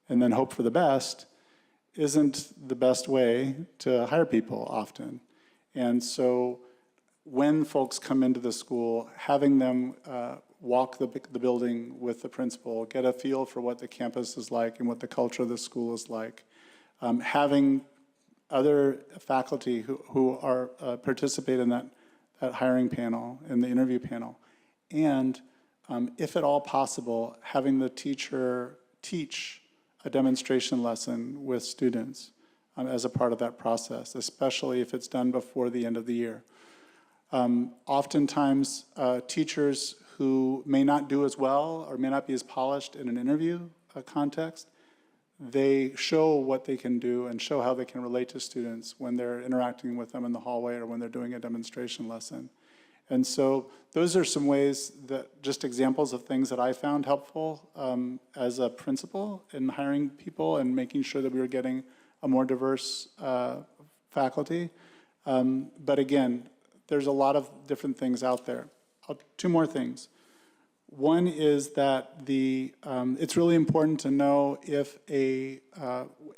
and then hope for the best, isn't the best way to hire people often. And so when folks come into the school, having them walk the building with the principal, get a feel for what the campus is like and what the culture of the school is like, having other faculty who are participate in that hiring panel, in the interview panel, and if at all possible, having the teacher teach a demonstration lesson with students as a part of that process, especially if it's done before the end of the year. Oftentimes, teachers who may not do as well or may not be as polished in an interview context, they show what they can do and show how they can relate to students when they're interacting with them in the hallway or when they're doing a demonstration lesson. And so those are some ways that, just examples of things that I found helpful as a principal in hiring people and making sure that we were getting a more diverse faculty. But again, there's a lot of different things out there. Two more things. One is that it's really important to know if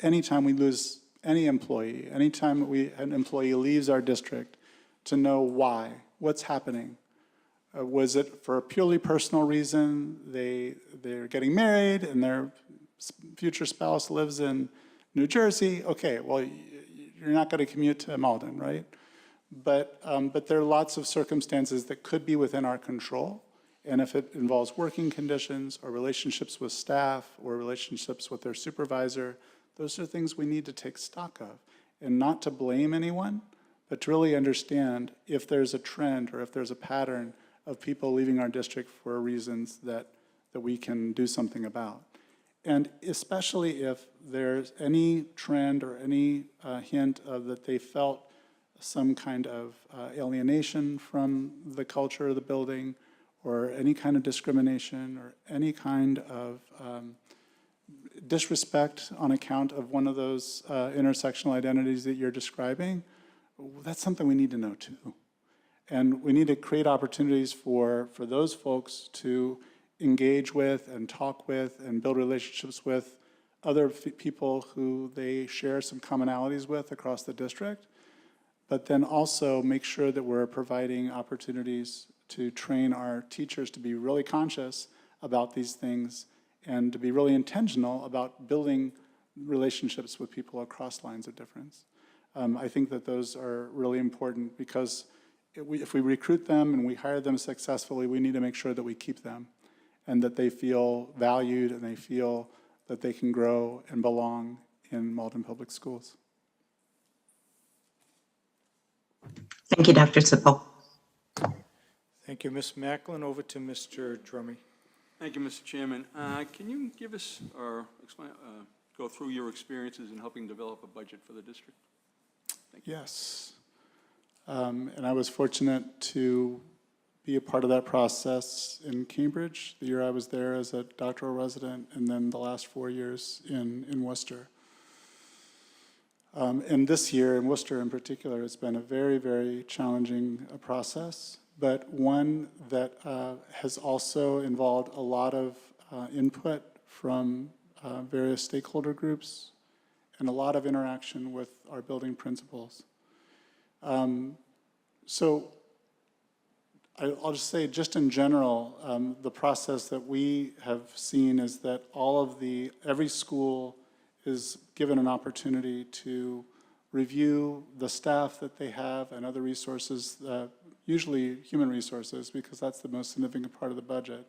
anytime we lose any employee, anytime an employee leaves our district, to know why, what's happening. Was it for a purely personal reason? They're getting married and their future spouse lives in New Jersey. Okay, well, you're not going to commute to Malden, right? But there are lots of circumstances that could be within our control. And if it involves working conditions or relationships with staff or relationships with their supervisor, those are things we need to take stock of. And not to blame anyone, but to really understand if there's a trend or if there's a pattern of people leaving our district for reasons that we can do something about. And especially if there's any trend or any hint of that they felt some kind of alienation from the culture of the building, or any kind of discrimination, or any kind of disrespect on account of one of those intersectional identities that you're describing, that's something we need to know too. And we need to create opportunities for those folks to engage with and talk with and build relationships with other people who they share some commonalities with across the district, but then also make sure that we're providing opportunities to train our teachers to be really conscious about these things and to be really intentional about building relationships with people across lines of difference. I think that those are really important because if we recruit them and we hire them successfully, we need to make sure that we keep them and that they feel valued and they feel that they can grow and belong in Malden Public Schools. Thank you, Dr. Sippel. Thank you, Ms. Macklin. Over to Mr. Drummy. Thank you, Mr. Chairman. Can you give us or explain, go through your experiences in helping develop a budget for the district? Thank you. Yes. And I was fortunate to be a part of that process in Cambridge, the year I was there as a doctoral resident, and then the last 4 years in Worcester. And this year in Worcester in particular, it's been a very, very challenging process, but one that has also involved a lot of input from various stakeholder groups and a lot of interaction with our building principals. So I'll just say, just in general, the process that we have seen is that every school is given an opportunity to review the staff that they have and other resources, usually human resources, because that's the most significant part of the budget.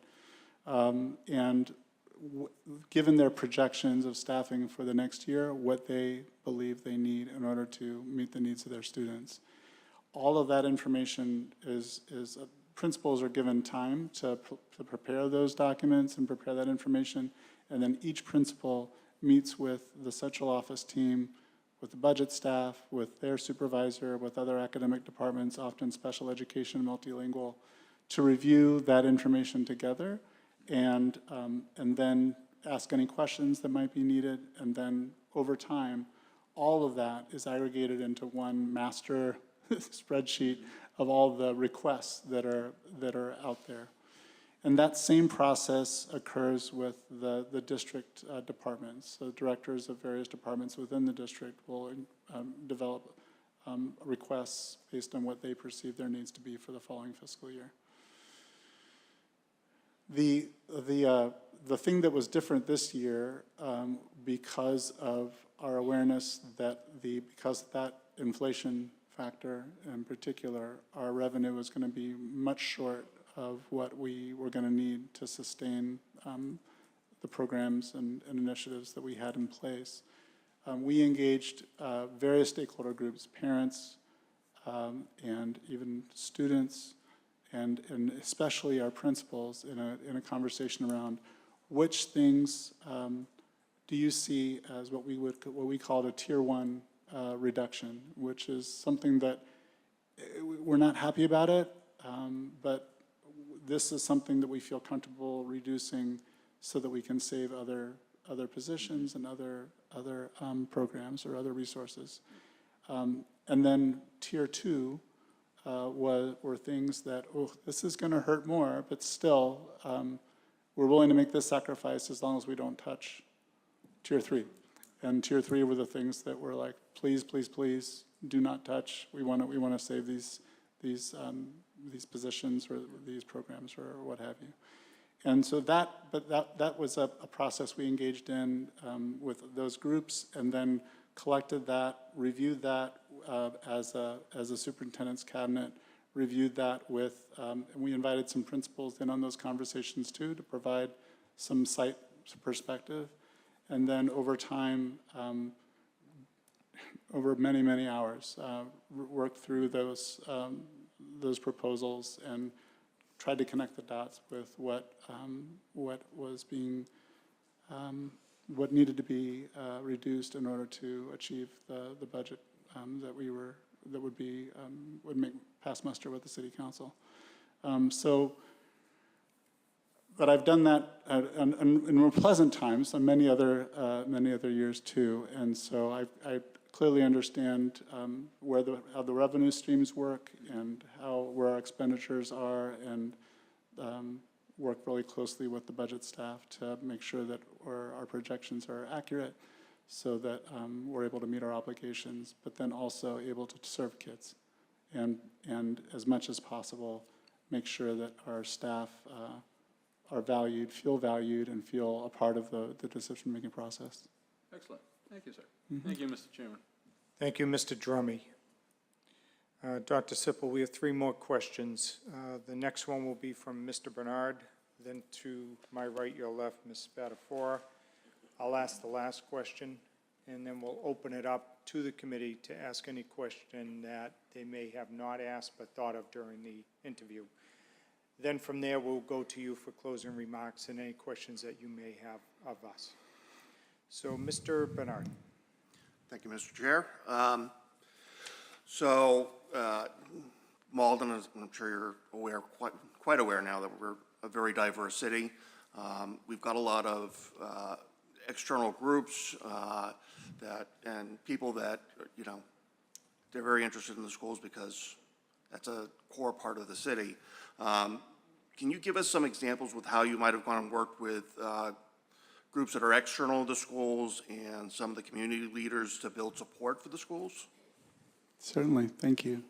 And given their projections of staffing for the next year, what they believe they need in order to meet the needs of their students. All of that information principals are given time to prepare those documents and prepare that information, and then each principal meets with the central office team, with the budget staff, with their supervisor, with other academic departments, often special education, multilingual, to review that information together and then ask any questions that might be needed, and then over time, all of that is aggregated into one master spreadsheet of all the requests that are out there. And that same process occurs with the district departments. So directors of various departments within the district will develop requests based on what they perceive their needs to be for the following fiscal year. The thing that was different this year, because of our awareness that because of that inflation factor in particular, our revenue was going to be much short of what we were going to need to sustain the programs and initiatives that we had in place. We engaged various stakeholder groups, parents, and even students, and especially our principals in a conversation around which things do you see as what we called a tier 1 reduction, which is something that we're not happy about it, but this is something that we feel comfortable reducing so that we can save other positions and other programs or other resources. And then tier 2 were things that, oh, this is going to hurt more, but still, we're willing to make this sacrifice as long as we don't touch tier 3. And tier 3 were the things that were like, please, please, please, do not touch. We want to save these positions or these programs or what have you. And so that was a process we engaged in with those groups, and then collected that, reviewed that as a superintendent's cabinet, reviewed that with, and we invited some principals in on those conversations too to provide some site perspective. And then over time, over many, many hours, worked through those proposals and tried to connect the dots with what was being, what needed to be reduced in order to achieve the budget that would make pass muster with the city council. But I've done that in more pleasant times and many other years too, and so I clearly understand how the revenue streams work and where our expenditures are, and work really closely with the budget staff to make sure that our projections are accurate, so that we're able to meet our obligations, but then also able to serve kids, and as much as possible, make sure that our staff are valued, and feel a part of the decision-making process. Excellent. Thank you, sir. Thank you, Mr. Chairman. Thank you, Mr. Drummy. Dr. Sippel, we have 3 more questions. The next one will be from Mr. Bernard, then to my right, your left, Ms. Spatafora. I'll ask the last question, and then we'll open it up to the committee to ask any question that they may have not asked but thought of during the interview. Then from there, we'll go to you for closing remarks and any questions that you may have of us. So, Mr. Bernard. Thank you, Mr. Chair. Malden, as I'm sure you're aware, quite aware now that we're a very diverse city. We've got a lot of external groups and people that, they're very interested in the schools because that's a core part of the city. Can you give us some examples with how you might have gone and worked with groups that are external to schools and some of the community leaders to build support for the schools? Certainly, thank you.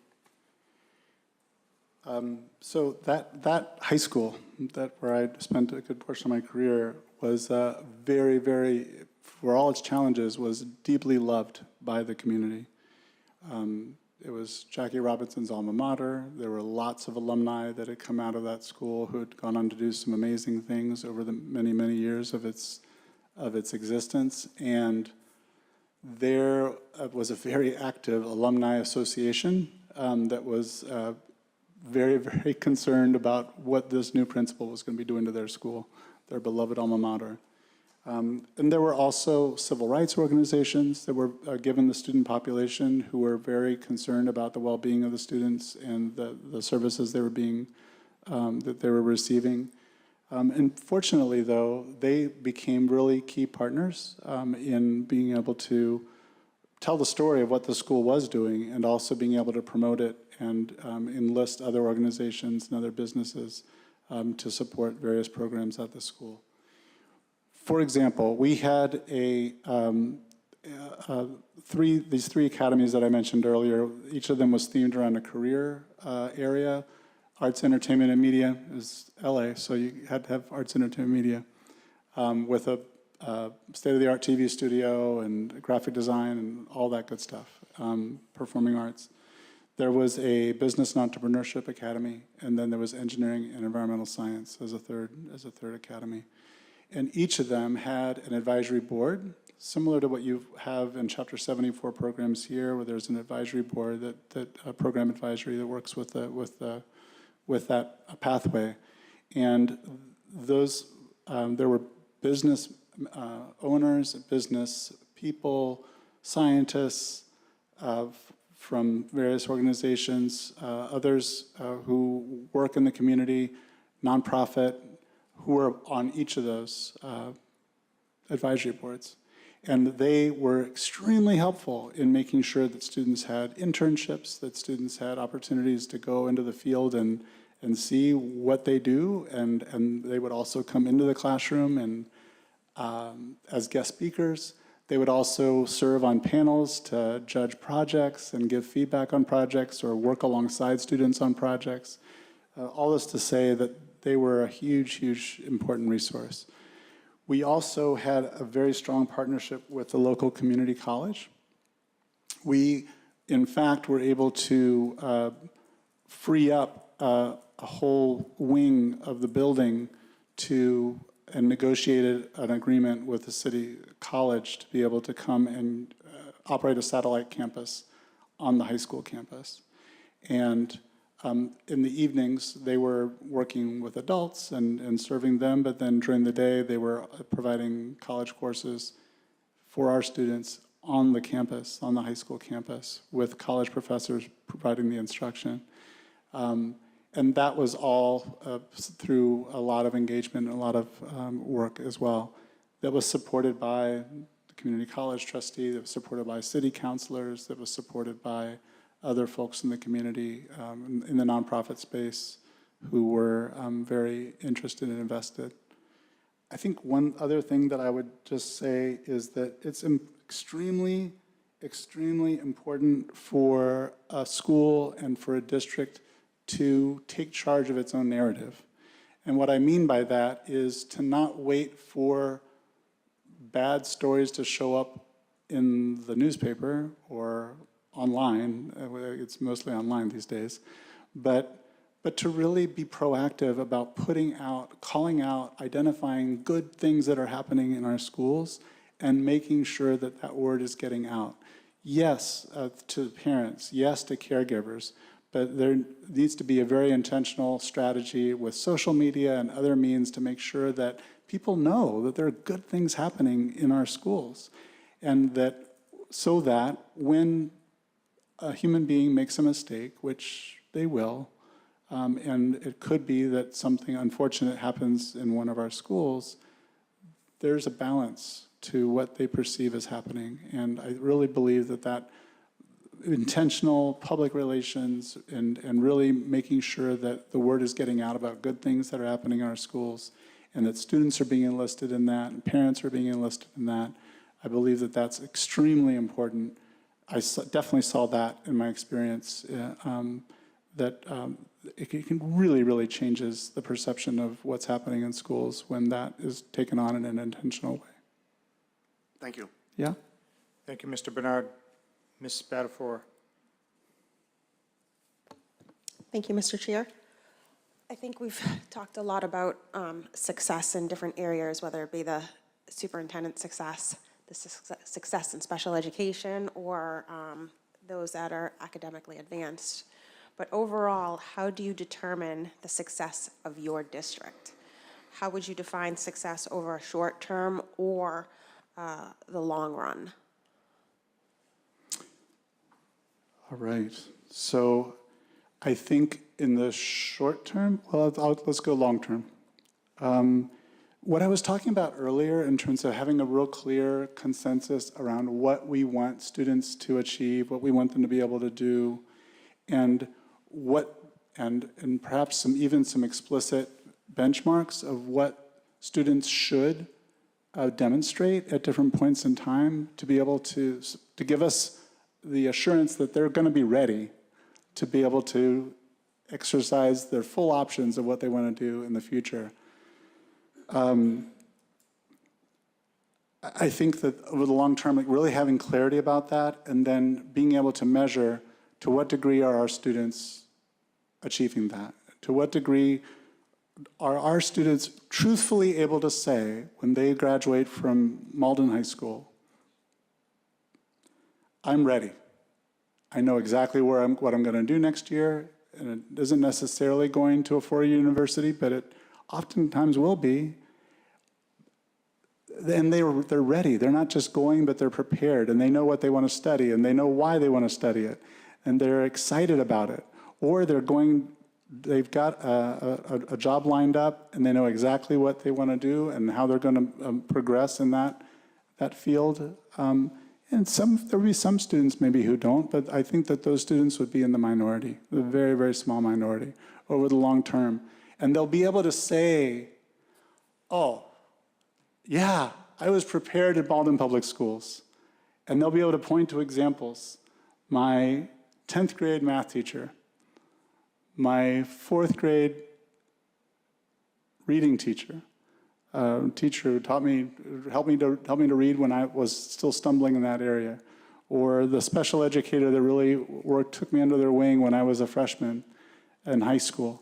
So that high school, where I spent a good portion of my career, was very, very, for all its challenges, was deeply loved by the community. It was Jackie Robinson's alma mater. There were lots of alumni that had come out of that school who had gone on to do some amazing things over the many, many years of its existence. And there was a very active alumni association that was very, very concerned about what this new principal was going to be doing to their school, their beloved alma mater. And there were also civil rights organizations that were given the student population who were very concerned about the well-being of the students and the services they were that they were receiving. And fortunately, though, they became really key partners in being able to tell the story of what the school was doing, and also being able to promote it and enlist other organizations and other businesses to support various programs at the school. For example, we had these 3 academies that I mentioned earlier. Each of them was themed around a career area. Arts, entertainment, and media is LA, so you had to have arts, entertainment, media, with a state-of-the-art TV studio and graphic design and all that good stuff, performing arts. There was a business and entrepreneurship academy, and then there was engineering and environmental science as a third academy. And each of them had an advisory board, similar to what you have in Chapter 74 programs here, where there's an advisory board, a program advisory that works with that pathway. And those, there were business owners, business people, scientists, from various organizations, others who work in the community, nonprofit, who are on each of those advisory boards. And they were extremely helpful in making sure that students had internships, that students had opportunities to go into the field and see what they do. And they would also come into the classroom and as guest speakers. They would also serve on panels to judge projects and give feedback on projects or work alongside students on projects. All this to say that they were a huge, huge important resource. We also had a very strong partnership with the local community college. We, in fact, were able to free up a whole wing of the building and negotiated an agreement with the city college to be able to come and operate a satellite campus on the high school campus. And in the evenings, they were working with adults and serving them, but then during the day, they were providing college courses for our students on the campus, on the high school campus, with college professors providing the instruction. And that was all through a lot of engagement and a lot of work as well. That was supported by the community college trustee, that was supported by city councilors, that was supported by other folks in the community in the nonprofit space who were very interested and invested. I think one other thing that I would just say is that it's extremely, extremely important for a school and for a district to take charge of its own narrative. And what I mean by that is to not wait for bad stories to show up in the newspaper or online. It's mostly online these days. But to really be proactive about putting out, calling out, identifying good things that are happening in our schools and making sure that that word is getting out. Yes, to parents, yes, to caregivers, but there needs to be a very intentional strategy with social media and other means to make sure that people know that there are good things happening in our schools, and that so that when a human being makes a mistake, which they will, and it could be that something unfortunate happens in one of our schools, there's a balance to what they perceive as happening. And I really believe that that intentional public relations and really making sure that the word is getting out about good things that are happening in our schools and that students are being enlisted in that and parents are being enlisted in that, I believe that that's extremely important. I definitely saw that in my experience, that it can really, really changes the perception of what's happening in schools when that is taken on in an intentional way. Thank you. Yeah? Thank you, Mr. Bernard. Ms. Spatafor. Thank you, Mr. Chair. I think we've talked a lot about success in different areas, whether it be the superintendent's success, the success in special education, or those that are academically advanced. But overall, how do you determine the success of your district? How would you define success over a short term or the long run? All right. So I think in the short term, well, let's go long term. What I was talking about earlier in terms of having a real clear consensus around what we want students to achieve, what we want them to be able to do, and perhaps even some explicit benchmarks of what students should demonstrate at different points in time to be able to give us the assurance that they're going to be ready to be able to exercise their full options of what they want to do in the future. I think that over the long term, like really having clarity about that and then being able to measure to what degree are our students achieving that? To what degree are our students truthfully able to say when they graduate from Malden High School, I'm ready. I know exactly what I'm going to do next year, and it isn't necessarily going to a four-year university, but it oftentimes will be. And they're ready. They're not just going, but they're prepared, and they know what they want to study, and they know why they want to study it. and they're excited about it. Or they've got a job lined up, and they know exactly what they want to do and how they're going to progress in that field. And there will be some students maybe who don't, but I think that those students would be in the minority, the very, very small minority, over the long term. And they'll be able to say, oh, yeah, I was prepared at Malden Public Schools. And they'll be able to point to examples. My 10th grade math teacher, my 4th grade reading teacher, teacher who helped me to read when I was still stumbling in that area, or the special educator that really took me under their wing when I was a freshman in high school.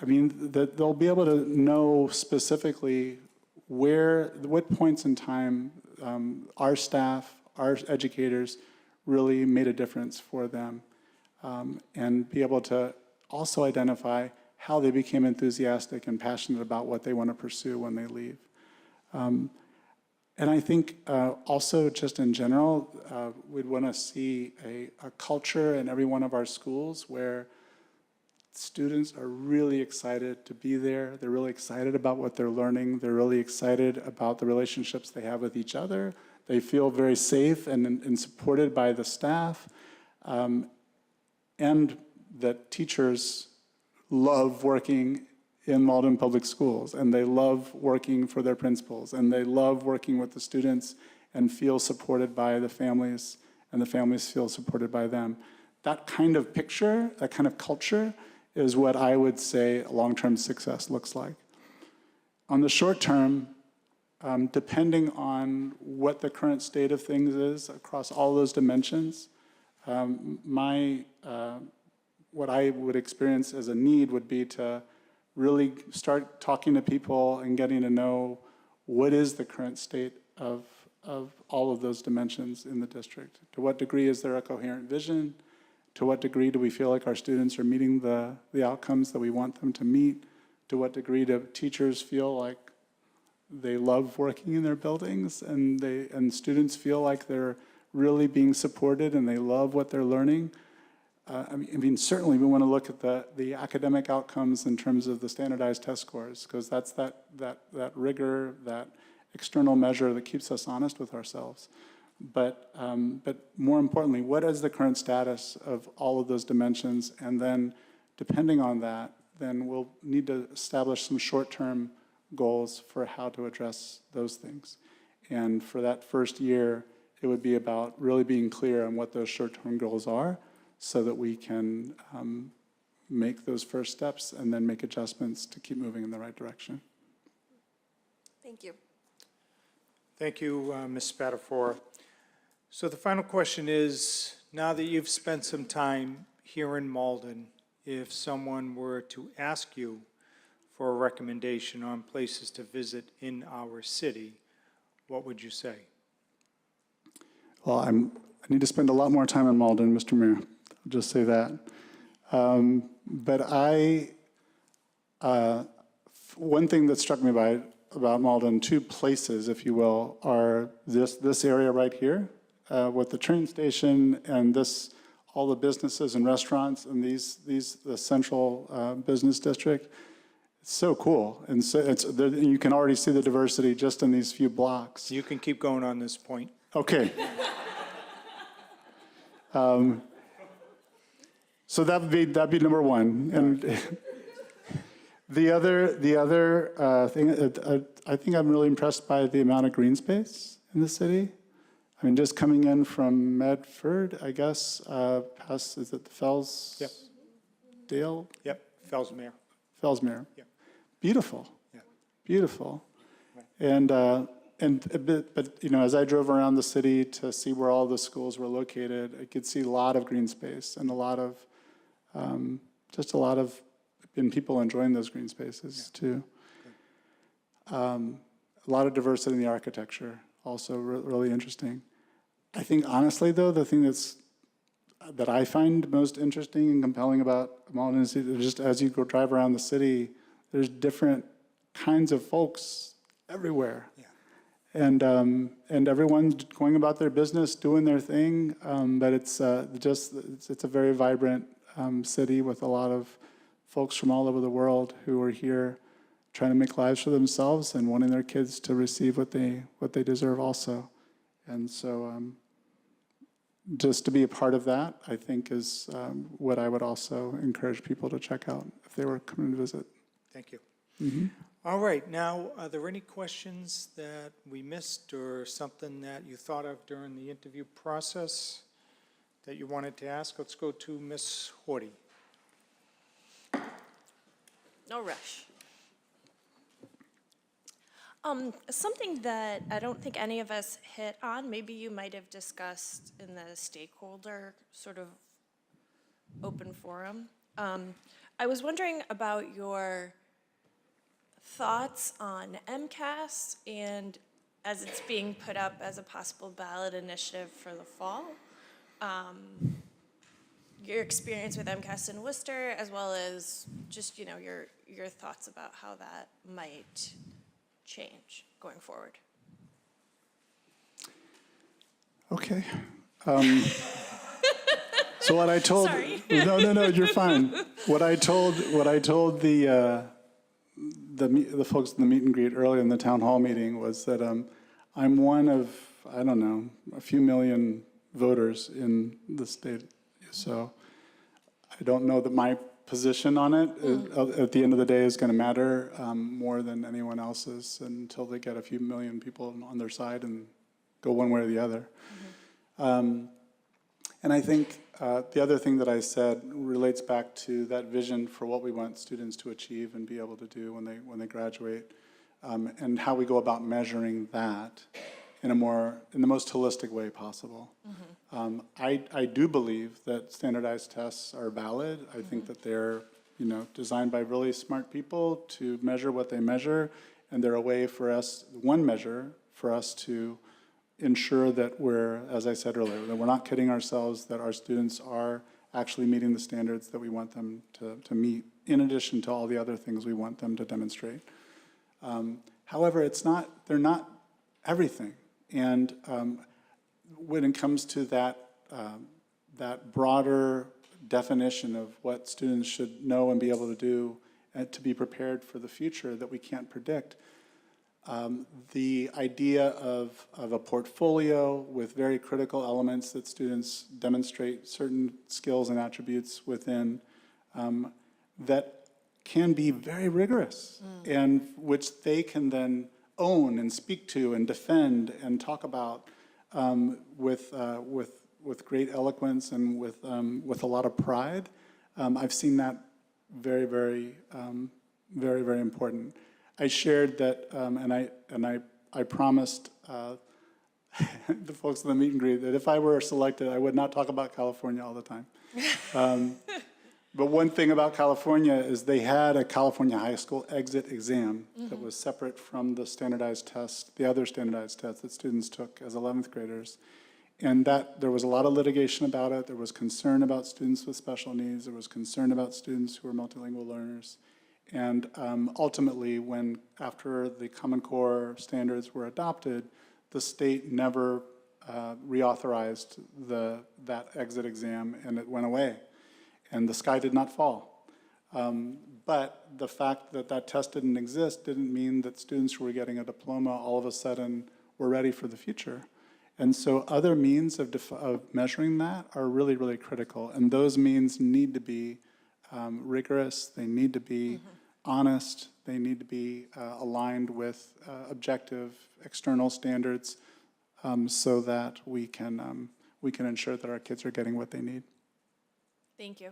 I mean, that they'll be able to know specifically what points in time our staff, our educators really made a difference for them, and be able to also identify how they became enthusiastic and passionate about what they want to pursue when they leave. And I think also just in general, we'd want to see a culture in every one of our schools where students are really excited to be there. They're really excited about what they're learning. They're really excited about the relationships they have with each other. They feel very safe and supported by the staff. And that teachers love working in Malden Public Schools, and they love working for their principals, and they love working with the students and feel supported by the families, and the families feel supported by them. That kind of picture, that kind of culture, is what I would say long-term success looks like. On the short term, depending on what the current state of things is across all those dimensions, what I would experience as a need would be to really start talking to people and getting to know what is the current state of all of those dimensions in the district. To what degree is there a coherent vision? To what degree do we feel like our students are meeting the outcomes that we want them to meet? To what degree do teachers feel like they love working in their buildings, and students feel like they're really being supported and they love what they're learning? I mean, certainly we want to look at the academic outcomes in terms of the standardized test scores, because that's that rigor, that external measure that keeps us honest with ourselves. But more importantly, what is the current status of all of those dimensions? And then, depending on that, then we'll need to establish some short-term goals for how to address those things. And for that first year, it would be about really being clear on what those short-term goals are, so that we can make those first steps and then make adjustments to keep moving in the right direction. Thank you. Thank you, Ms. Spatafora. So the final question is, now that you've spent some time here in Malden, if someone were to ask you for a recommendation on places to visit in our city, what would you say? Well, I need to spend a lot more time in Malden, Mr. Mayor. I'll just say that. But one thing that struck me about Malden, two places, if you will, are this area right here with the train station and all the businesses and restaurants and the central business district. It's so cool, and so you can already see the diversity just in these few blocks. You can keep going on this point. Okay. So that'd be number one, and the other thing, I think I'm really impressed by the amount of green space in the city. I mean, just coming in from Medford, I guess, past, is it the Fells? Yep. Dale? Yep, Fellsmere. Fellsmere. Yep. Beautiful. Yeah. Beautiful. Right. But you know, as I drove around the city to see where all the schools were located, I could see a lot of green space and a lot of people enjoying those green spaces too. A lot of diversity in the architecture, also really interesting. I think honestly though, the thing that I find most interesting and compelling about Malden is just as you drive around the city, there's different kinds of folks everywhere. Yeah. and everyone's going about their business, doing their thing. But it's a very vibrant city with a lot of folks from all over the world who are here trying to make lives for themselves and wanting their kids to receive what they deserve also. And so just to be a part of that, I think, is what I would also encourage people to check out if they were coming to visit. Thank you. All right, now, are there any questions that we missed or something that you thought of during the interview process that you wanted to ask? Let's go to Ms. Horty. No rush. Something that I don't think any of us hit on, maybe you might have discussed in the stakeholder sort of open forum. I was wondering about your thoughts on MCAS and as it's being put up as a possible ballot initiative for the fall. Your experience with MCAS in Worcester, as well as just, your thoughts about how that might change going forward. Okay. So what I told, Sorry. no, you're fine. What I told the folks in the meet and greet earlier in the town hall meeting was that I'm one of, I don't know, a few million voters in the state. So I don't know that my position on it at the end of the day is going to matter more than anyone else's until they get a few million people on their side and go one way or the other. And I think the other thing that I said relates back to that vision for what we want students to achieve and be able to do when they graduate, and how we go about measuring that in the most holistic way possible. I do believe that standardized tests are valid. I think that they're designed by really smart people to measure what they measure, and they're a way for us, one measure for us to ensure that we're, as I said earlier, that we're not kidding ourselves, that our students are actually meeting the standards that we want them to meet, in addition to all the other things we want them to demonstrate. However, they're not everything. And when it comes to that broader definition of what students should know and be able to do and to be prepared for the future that we can't predict, the idea of a portfolio with very critical elements that students demonstrate certain skills and attributes within that can be very rigorous and which they can then own and speak to and defend and talk about with great eloquence and with a lot of pride. I've seen that very, very, very, very important. I shared that, and I promised the folks in the meet and greet that if I were selected, I would not talk about California all the time. But one thing about California is they had a California high school exit exam that was separate from the standardized test, the other standardized tests that students took as 11th graders. And that there was a lot of litigation about it. There was concern about students with special needs. There was concern about students who were multilingual learners. And ultimately, after the Common Core standards were adopted, the state never reauthorized that exit exam, and it went away. And the sky did not fall. But the fact that that test didn't exist didn't mean that students who were getting a diploma all of a sudden were ready for the future. And so other means of measuring that are really, really critical. And those means need to be rigorous. They need to be honest. They need to be aligned with objective external standards so that we can ensure that our kids are getting what they need. Thank you.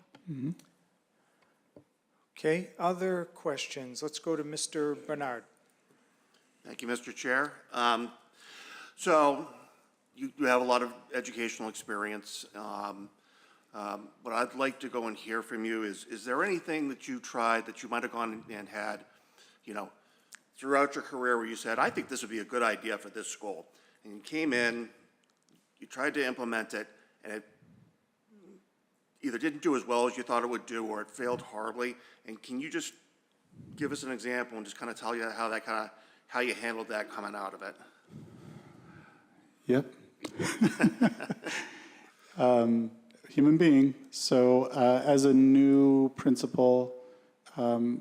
Okay, other questions? Let's go to Mr. Bernard. Thank you, Mr. Chair. So you have a lot of educational experience. What I'd like to go and hear from you is there anything that you tried that you might have gone and had, throughout your career where you said, I think this would be a good idea for this school. And you came in, you tried to implement it, and it either didn't do as well as you thought it would do, or it failed horribly. And can you just give us an example and just kind of tell you how you handled that coming out of it? Yep. Human being. So as a new principal, I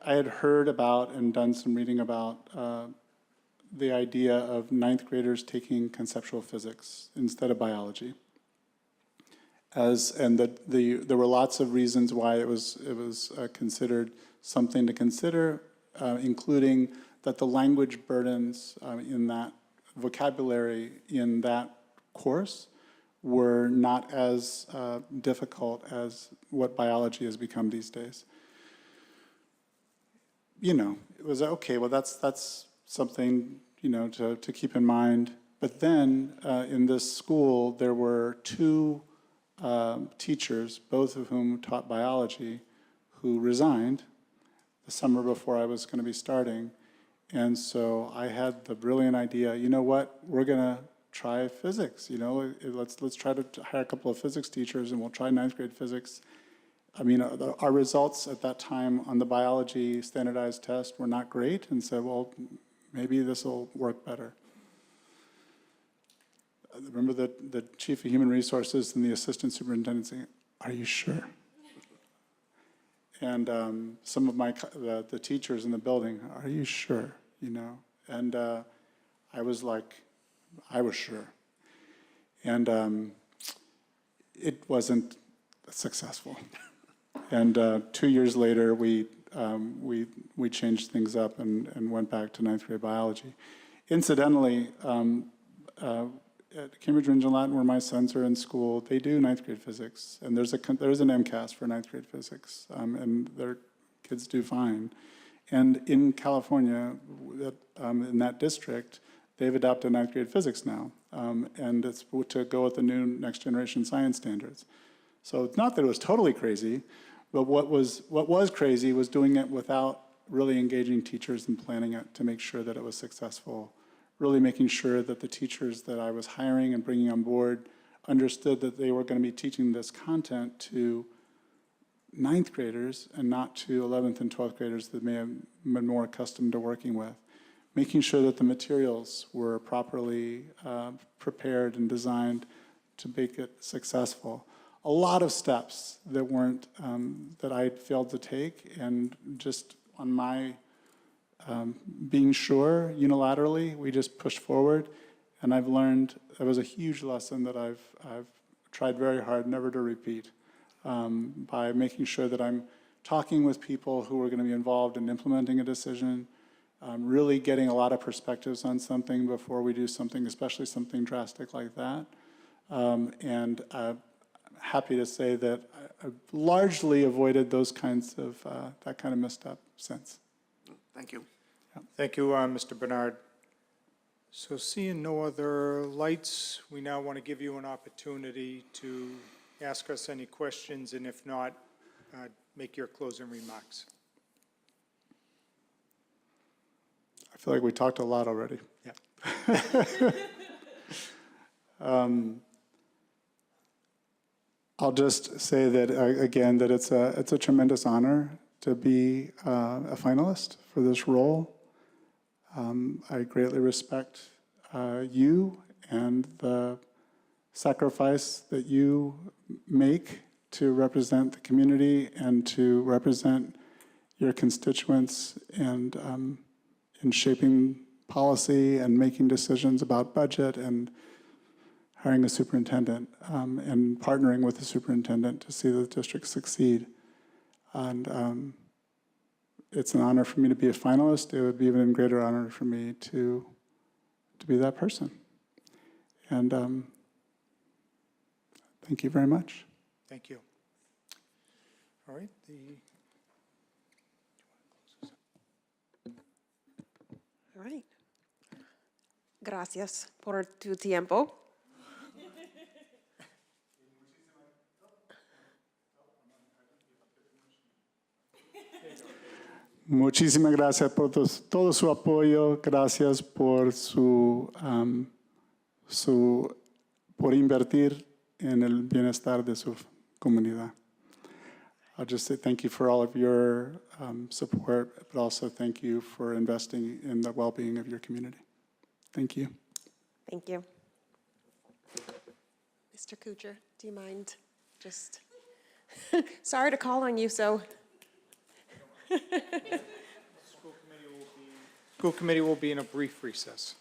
had heard about and done some reading about the idea of ninth graders taking conceptual physics instead of biology. There were lots of reasons why it was considered something to consider, including that the language burdens in that vocabulary in that course were not as difficult as what biology has become these days. You know, it was okay, well, that's something, you know, to keep in mind. But then in this school, there were two teachers, both of whom taught biology, who resigned the summer before I was going to be starting. And so I had the brilliant idea, you know what, we're going to try physics, you know, let's try to hire a couple of physics teachers and we'll try ninth grade physics. I mean, our results at that time on the biology standardized test were not great, and said, well, maybe this will work better. I remember the chief of human resources and the assistant superintendent saying, are you sure? And some of the teachers in the building, are you sure? You know, and I was like, I was sure. And it wasn't successful. And 2 years later, we changed things up and went back to ninth grade biology. Incidentally, at Cambridge Regional Latin, where my sons are in school, they do ninth grade physics, and there's an MCAS for ninth grade physics, and their kids do fine. And in California, in that district, they've adopted ninth grade physics now, and it's to go with the new next generation science standards. So it's not that it was totally crazy, but what was crazy was doing it without really engaging teachers and planning it to make sure that it was successful. Really making sure that the teachers that I was hiring and bringing on board understood that they were going to be teaching this content to ninth graders and not to 11th and 12th graders that may have been more accustomed to working with. Making sure that the materials were properly prepared and designed to make it successful. A lot of steps that weren't, that I failed to take, and just on my being sure unilaterally, we just pushed forward. And I've learned, that was a huge lesson that I've tried very hard never to repeat, by making sure that I'm talking with people who are going to be involved in implementing a decision, really getting a lot of perspectives on something before we do something, especially something drastic like that. And I'm happy to say that I've largely avoided those kinds of, that kind of misstep since. Thank you. Yeah. Thank you, Mr. Bernard. So seeing no other lights, we now want to give you an opportunity to ask us any questions, and if not, make your closing remarks. I feel like we talked a lot already. Yeah. I'll just say that, again, that it's a tremendous honor to be a finalist for this role. I greatly respect you and the sacrifice that you make to represent the community and to represent your constituents, and in shaping policy and making decisions about budget and hiring a superintendent, and partnering with the superintendent to see the district succeed. And it's an honor for me to be a finalist. It would be even a greater honor for me to be that person. And thank you very much. Thank you. All right. All right. Gracias por tu tiempo. Muchísimas gracias por todo su apoyo. Gracias por por invertir en el bienestar de su comunidad. I'll just say thank you for all of your support, but also thank you for investing in the well-being of your community. Thank you. Thank you. Mr. Kuchar, do you mind just, sorry to call on you, so. School committee will be in a brief recess.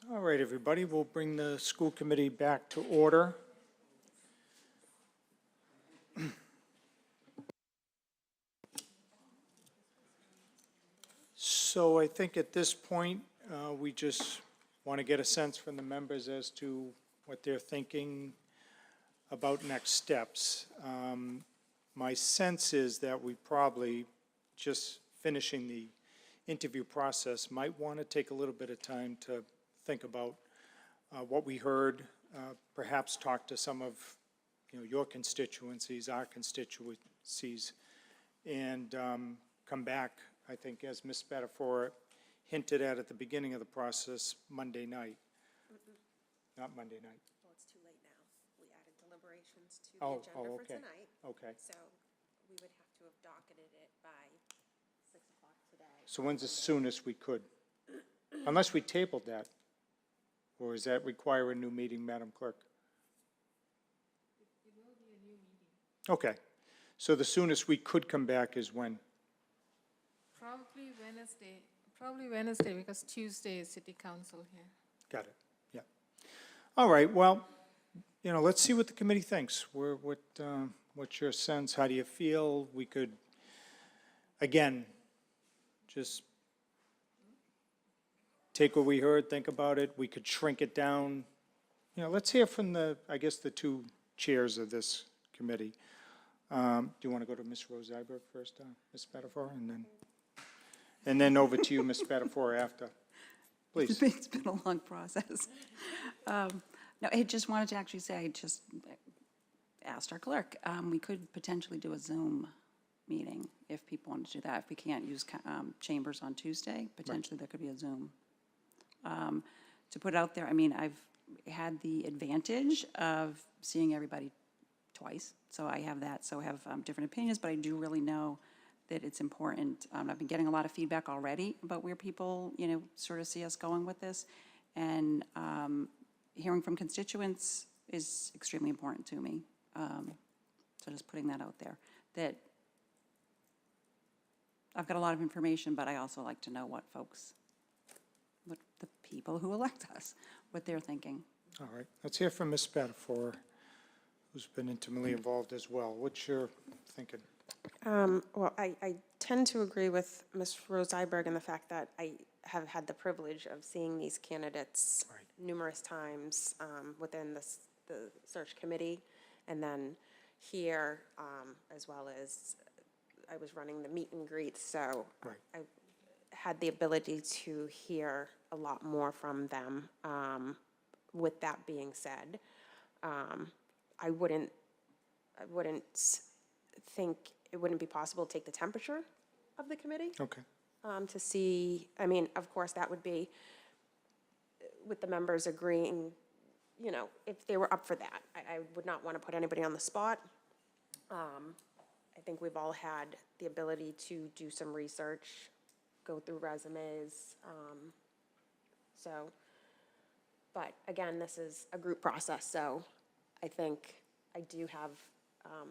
All right, everybody, we'll bring the school committee back to order. So I think at this point, we just want to get a sense from the members as to what they're thinking about next steps. My sense is that we probably, just finishing the interview process, might want to take a little bit of time to think about what we heard, perhaps talk to some of your constituencies, our constituencies, and come back, I think, as Ms. Spatafor hinted at the beginning of the process, Monday night. Not Monday night. Well, it's too late now. We added deliberations to Oh, the agenda for okay. tonight. Okay. So we would have to have docketed it by 6 o'clock today. So when's the soonest we could? Unless we tabled that. Or does that require a new meeting, Madam Clerk? It will be a new meeting. Okay. So the soonest we could come back is when? Probably Wednesday, because Tuesday is city council here. Got it, yeah. All right, well, let's see what the committee thinks. What's your sense? How do you feel? We could, again, just take what we heard, think about it. We could shrink it down. Let's hear from the two chairs of this committee. Do you want to go to Ms. Rose-Iber first, Ms. Spatafor, and then over to you, Ms. Spatafor, after? Please. It's been a long process. No, I just wanted to actually say, I just asked our clerk, we could potentially do a Zoom meeting if people wanted to do that. If we can't use chambers on Tuesday, potentially there could be a Zoom. To put it out there, I mean, I've had the advantage of seeing everybody twice, so I have that. So I have different opinions, but I do really know that it's important. I've been getting a lot of feedback already about where people, sort of see us going with this. And hearing from constituents is extremely important to me. So just putting that out there, that I've got a lot of information, but I also like to know what the people who elect us, what they're thinking. All right, let's hear from Ms. Spatafor, who's been intimately involved as well. What's your thinking? Well, I tend to agree with Ms. Rose-Iberg in the fact that I have had the privilege of seeing these candidates numerous times within this the search committee. And then here, as well as I was running the meet and greets, so Right. I had the ability to hear a lot more from them. With that being said, I wouldn't think it wouldn't be possible to take the temperature of the committee. Okay. To see, I mean, of course, that would be with the members agreeing, you know, if they were up for that. I would not want to put anybody on the spot. I think we've all had the ability to do some research, go through resumes. But again, this is a group process, so I think I do have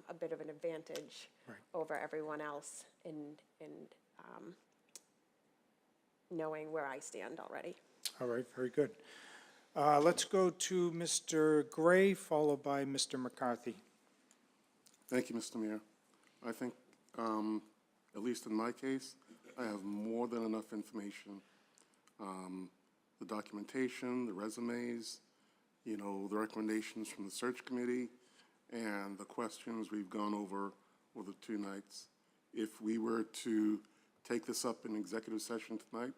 a bit of an advantage Right. over everyone else in knowing where I stand already. All right, very good. Let's go to Mr. Gray, followed by Mr. McCarthy. Thank you, Mr. Mayor. I think, at least in my case, I have more than enough information. The documentation, the resumes, you know, the recommendations from the search committee, and the questions we've gone over the 2 nights. If we were to take this up in executive session tonight,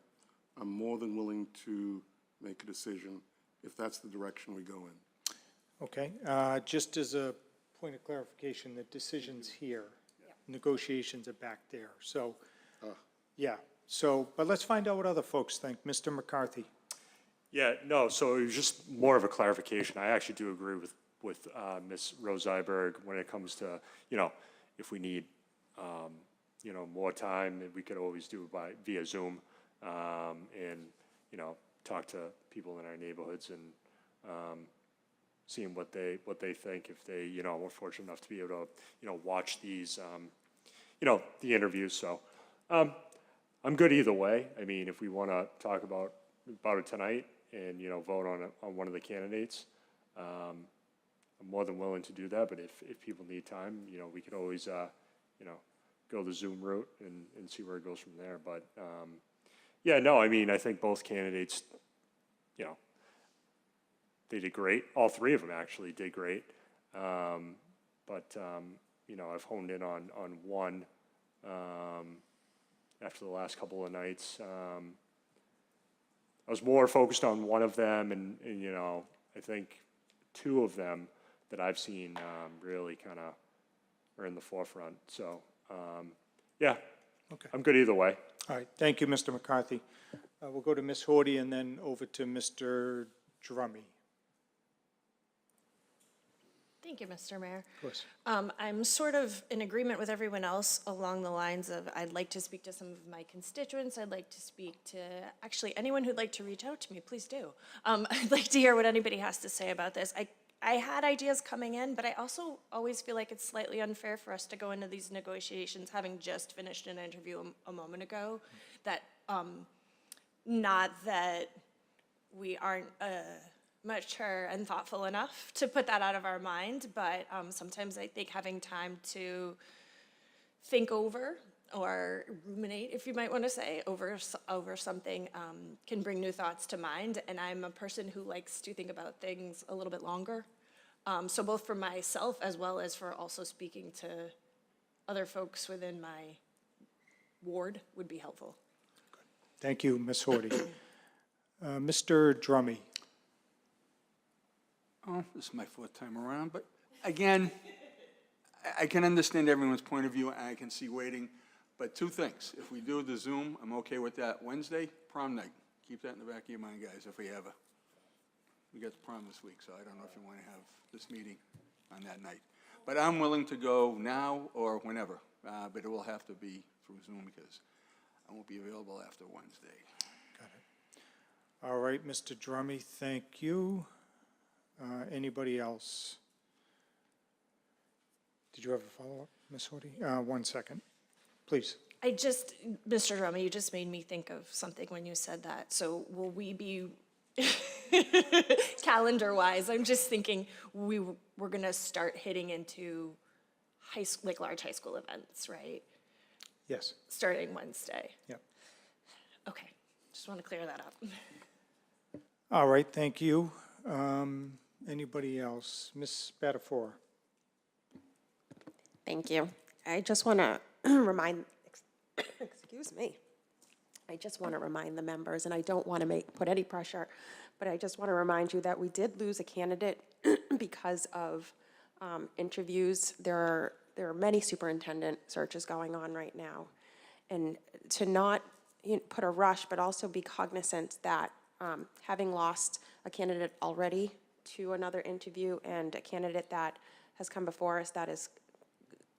I'm more than willing to make a decision if that's the direction we go in. Okay, just as a point of clarification, the decision's here. Negotiations are back there, so, yeah. So, but let's find out what other folks think. Mr. McCarthy. Yeah, no, so it was just more of a clarification. I actually do agree with Ms. Rosenberg when it comes to, you know, if we need, you know, more time, we could always do it via Zoom, and, you know, talk to people in our neighborhoods and seeing what they think, if they, you know, were fortunate enough to be able to, you know, watch these, you know, the interviews. So I'm good either way. I mean, if we want to talk about it tonight and, you know, vote on one of the candidates, I'm more than willing to do that. But if people need time, you know, we could always, you know, go the Zoom route and see where it goes from there. But yeah, no, I mean, I think both candidates, you know, they did great. All 3 of them actually did great. But you know, I've honed in on one after the last couple of nights. I was more focused on one of them, and you know, I think 2 of them that I've seen really kind of are in the forefront. So yeah, Okay. I'm good either way. All right, thank you, Mr. McCarthy. We'll go to Ms. Horty and then over to Mr. Drummy. Thank you, Mr. Mayor. Of course. I'm sort of in agreement with everyone else along the lines of I'd like to speak to some of my constituents. I'd like to speak to actually anyone who'd like to reach out to me, please do. I'd like to hear what anybody has to say about this. I had ideas coming in, but I also always feel like it's slightly unfair for us to go into these negotiations having just finished an interview a moment ago. That, not that we aren't mature and thoughtful enough to put that out of our mind, but sometimes I think having time to think over or ruminate, if you might want to say, over something can bring new thoughts to mind. And I'm a person who likes to think about things a little bit longer. So both for myself as well as for also speaking to other folks within my ward would be helpful. Thank you, Ms. Horty. Mr. Drummy. Oh, this is my 4th time around, but again, I can understand everyone's point of view, and I can see waiting, but 2 things. If we do the Zoom, I'm okay with that. Wednesday, prom night. Keep that in the back of your mind, guys, if we ever. We got the prom this week, so I don't know if you want to have this meeting on that night. But I'm willing to go now or whenever, but it will have to be through Zoom because I won't be available after Wednesday. Got it. All right, Mr. Drummy, thank you. Anybody else? Did you have a follow-up, Ms. Horty? 1 second, please. Mr. Drummond, you just made me think of something when you said that. So will we be, calendar-wise, I'm just thinking we're going to start hitting into large high school events, right? Yes. Starting Wednesday. Yep. Okay, just want to clear that up. All right, thank you. Anybody else? Ms. Spatafor? Thank you. I just want to remind, excuse me. I just want to remind the members, and I don't want to put any pressure, but I just want to remind you that we did lose a candidate because of interviews. There are many superintendent searches going on right now. And to not put a rush, but also be cognizant that having lost a candidate already to another interview and a candidate that has come before us that is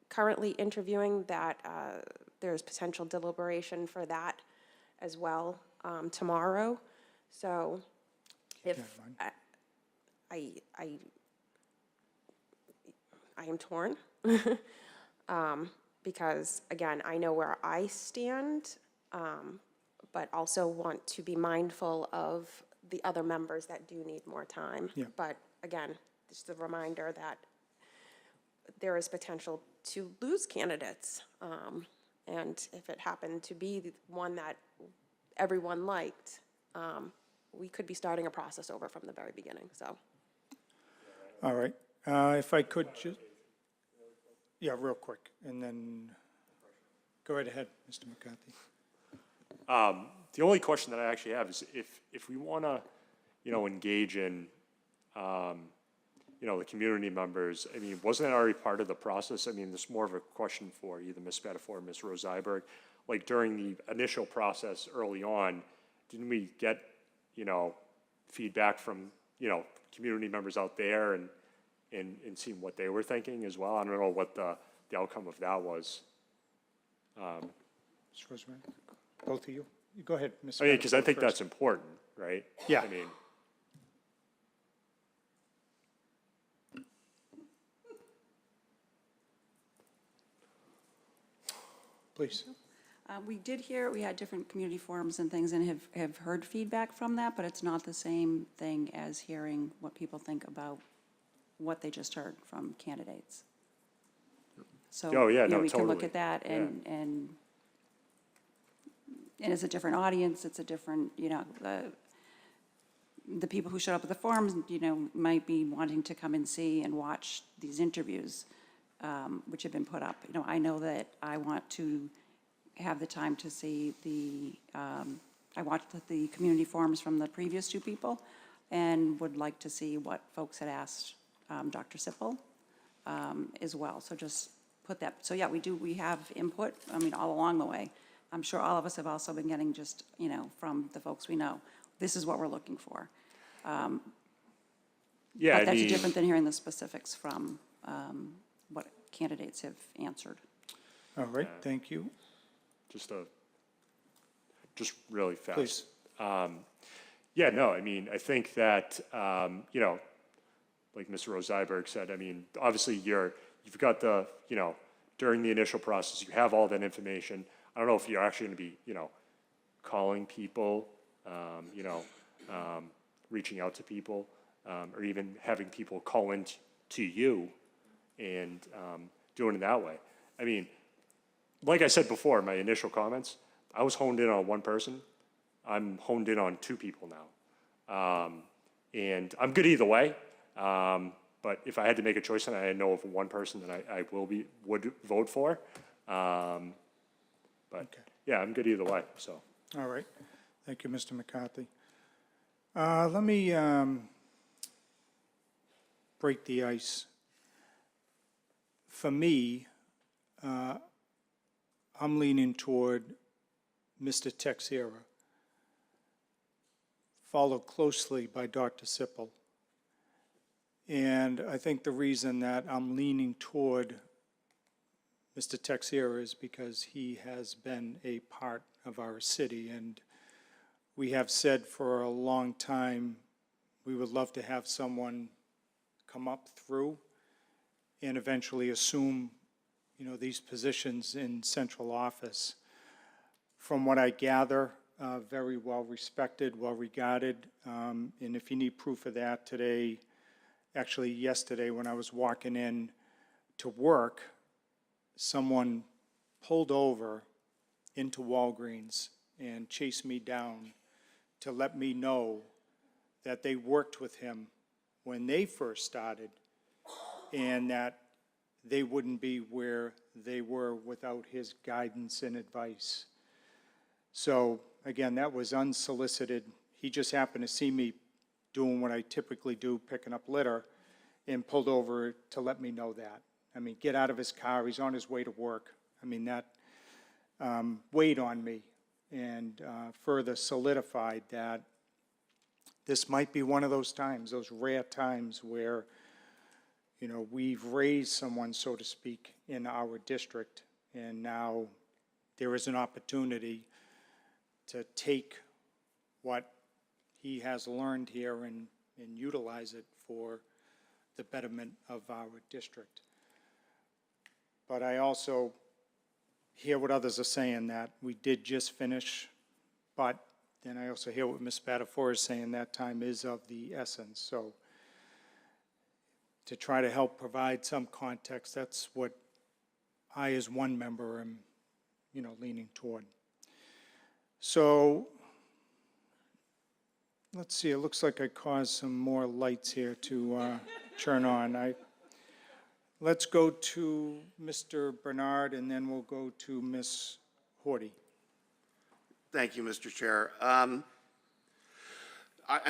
currently interviewing, that there's potential deliberation for that as well tomorrow. So if I am torn because, again, I know where I stand, but also want to be mindful of the other members that do need more time. Yeah. But again, just a reminder that there is potential to lose candidates. And if it happened to be the one that everyone liked, we could be starting a process over from the very beginning, so. All right. If I could just, yeah, real quick, and then go right ahead, Mr. McCarthy. The only question that I actually have is if we want to, engage in, the community members, I mean, wasn't that already part of the process? I mean, this is more of a question for either Ms. Spatafor or Ms. Rosa-Iberg. Like during the initial process early on, didn't we get, feedback from, community members out there and seeing what they were thinking as well? I don't know what the outcome of that was. Ms. Rosemary, both of you? You go ahead, Ms. I mean, because I Spatafor think first. that's important, right? Yeah. I mean, Please. We had different community forums and things and have heard feedback from that, but it's not the same thing as hearing what people think about what they just heard from candidates. So, Oh, yeah, no, we can look totally. at that Yeah. and it's a different audience, it's a different, the people who showed up at the forums, might be wanting to come and see and watch these interviews, which have been put up. I know that I want to have the time to see I watched the community forums from the previous two people and would like to see what folks had asked Dr. Sippel as well. So just put that, so yeah, we have input, I mean, all along the way. I'm sure all of us have also been getting just, from the folks we know, this is what we're looking for. yeah, But I that's mean, different than hearing the specifics from what candidates have answered. All right, thank you. just really fast. Please. Yeah, no, I mean, I think that, like Ms. Rosa-Iberg said, I mean, obviously you've got the, during the initial process, you have all that information. I don't know if you're actually going to be, calling people, reaching out to people, or even having people call in to you and doing it that way. I mean, like I said before, in my initial comments, I was honed in on one person. I'm honed in on two people now. And I'm good either way. But if I had to make a choice and I know of one person that I would vote for. But yeah, I'm good either way, so. All right. Thank you, Mr. McCarthy. Let me break the ice. For me, I'm leaning toward Mr. Texiera, followed closely by Dr. Sippel. And I think the reason that I'm leaning toward Mr. Texiera is because he has been a part of our city, and we have said for a long time we would love to have someone come up through and eventually assume, these positions in central office. From what I gather, very well respected, well regarded, and if you need proof of that today, actually yesterday when I was walking in to work, someone pulled over into Walgreens and chased me down to let me know that they worked with him when they first started, and that they wouldn't be where they were without his guidance and advice. So, again, that was unsolicited. He just happened to see me doing what I typically do, picking up litter, and pulled over to let me know that. I mean, get out of his car, he's on his way to work. I mean, that weighed on me and further solidified that this might be one of those times, those rare times where, you know, we've raised someone, so to speak, in our district, and now there is an opportunity to take what he has learned here and utilize it for the betterment of our district. But I also hear what others are saying, that we did just finish, but then I also hear what Ms. Spatafor is saying, that time is of the essence. So to try to help provide some context, that's what I, as one member, am, you know, leaning toward. So let's see, it looks like I caused some more lights here to turn on. Let's go to Mr. Bernard, and then we'll go to Ms. Horty. Thank you, Mr. Chair. I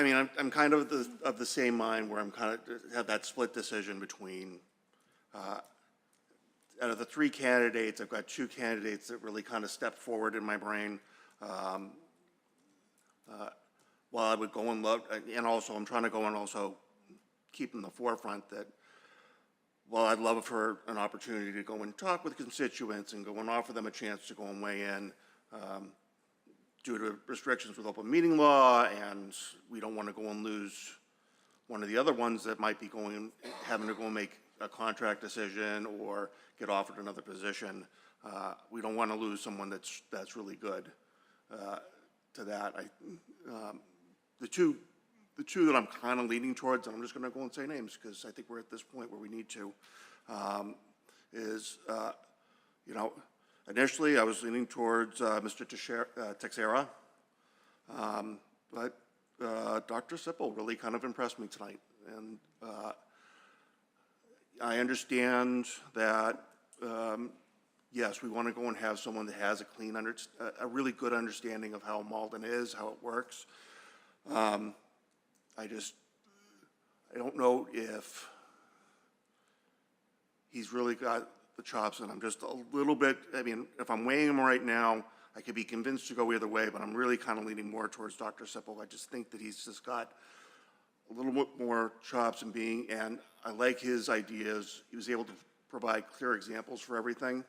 mean, I'm kind of the same mind where I'm kind of have that split decision between, out of the three candidates, I've got two candidates that really kind of step forward in my brain. While I would go and love, and also I'm trying to go and also keep in the forefront that while I'd love for an opportunity to go and talk with constituents and go and offer them a chance to go and weigh in, due to restrictions with open meeting law, and we don't want to go and lose one of the other ones that might be having to go and make a contract decision or get offered another position. We don't want to lose someone that's really good to that. The two that I'm kind of leaning towards, and I'm just going to go and say names because I think we're at this point where we need to, is, you know, initially I was leaning towards Mr. Teixeira, but Dr. Sippel really kind of impressed me tonight. And I understand that, yes, we want to go and have someone that has a really good understanding of how Malden is, how it works. I don't know if he's really got the chops, and I'm just a little bit, I mean, if I'm weighing him right now, I could be convinced to go either way, but I'm really kind of leaning more towards Dr. Sippel. I just think that he's just got a little bit more chops and I like his ideas. He was able to provide clear examples for everything.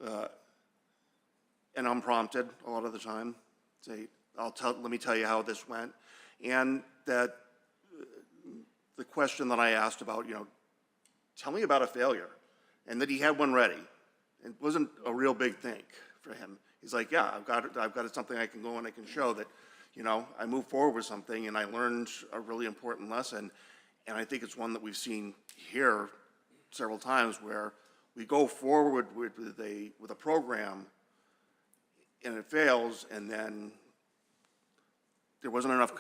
And unprompted a lot of the time. Say, let me tell you how this went. And that the question that I asked about, you know, tell me about a failure, and that he had one ready. It wasn't a real big thing for him. He's like, yeah, I've got something I can go and I can show that, you know, I moved forward with something and I learned a really important lesson. And I think it's one that we've seen here several times where we go forward with a program and it fails, and then there wasn't enough,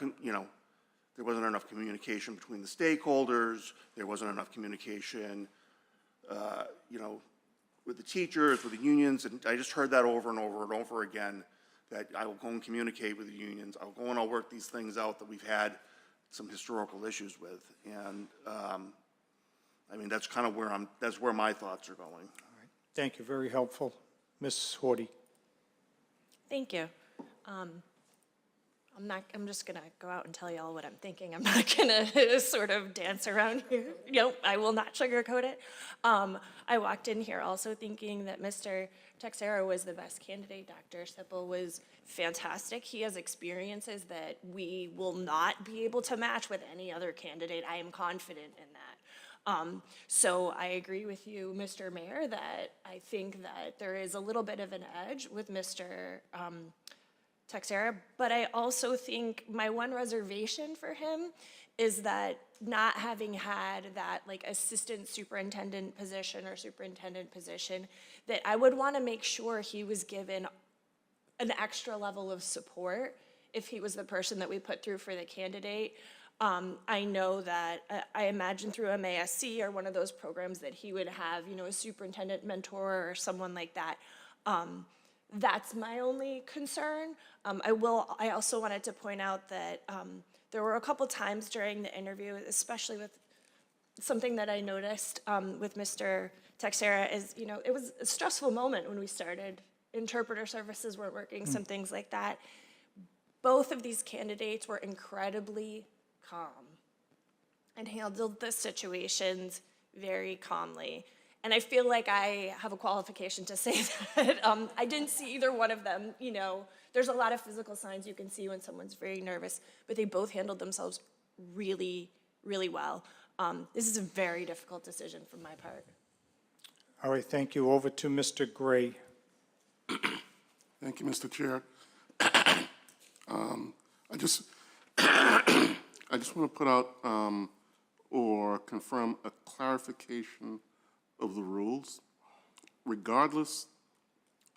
there wasn't enough communication between the stakeholders. There wasn't enough communication, with the teachers, with the unions, and I just heard that over and over and over again, that I will go and communicate with the unions. I'll go and I'll work these things out that we've had some historical issues with. And I mean, that's kind of that's where my thoughts are going. All right. Thank you, very helpful. Ms. Horty. Thank you. I'm just gonna go out and tell you all what I'm thinking. I'm not gonna sort of dance around here. Nope, I will not sugarcoat it. I walked in here also thinking that Mr. Teixeira was the best candidate. Dr. Sippel was fantastic. He has experiences that we will not be able to match with any other candidate. I am confident in that. So I agree with you, Mr. Mayor, that I think that there is a little bit of an edge with Mr. Teixeira, but I also think my one reservation for him is that not having had that like assistant superintendent position or superintendent position, that I would want to make sure he was given an extra level of support if he was the person that we put through for the candidate. I know that, I imagine through MASC or one of those programs that he would have, you know, a superintendent mentor or someone like that. That's my only concern. I also wanted to point out that there were a couple times during the interview, especially with something that I noticed with Mr. Texera is, you know, it was a stressful moment when we started. Interpreter services weren't working, some things like that. Both of these candidates were incredibly calm and handled the situations very calmly. And I feel like I have a qualification to say that. I didn't see either one of them, you know. There's a lot of physical signs you can see when someone's very nervous, but they both handled themselves really, really well. This is a very difficult decision from my part. All right, thank you. Over to Mr. Gray. Thank you, Mr. Chair. I just want to put out or confirm a clarification of the rules. Regardless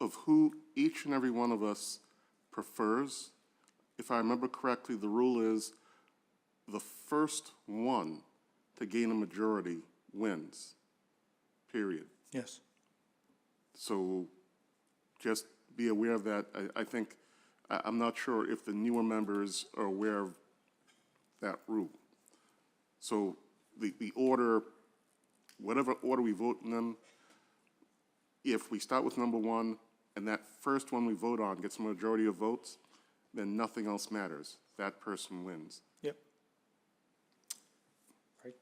of who each and every one of us prefers, if I remember correctly, the rule is the first one to gain a majority wins, period. Yes. So just be aware of that. I think, I'm not sure if the newer members are aware of that rule. So the order, whatever order we vote in them, if we start with number one and that first one we vote on gets a majority of votes, then nothing else matters. That person wins. Yep. Right.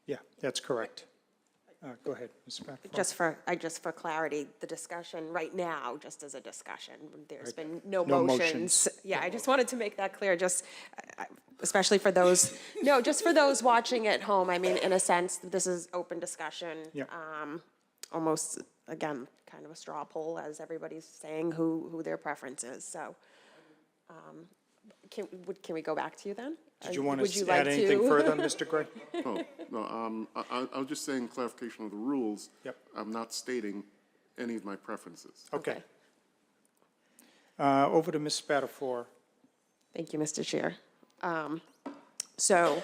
Yeah, that's correct. Go ahead, Ms. Spatafora. Just for clarity, the discussion right now, just as a discussion, there's Right. been no No motions. motions. Yeah, I just wanted to make that clear, just, especially for those, no, just for those watching at home. I mean, in a sense, this is open discussion. Yeah. Almost, again, kind of a straw poll, as everybody's saying who their preference is, so. Can we go back to you then? Did you want Would you to like add anything to- further, Mr. Gray? No, I was just saying clarification of the rules. Yep. I'm not stating any of my preferences. Okay. Over to Ms. Spatafora. Thank you, Mr. Chair. So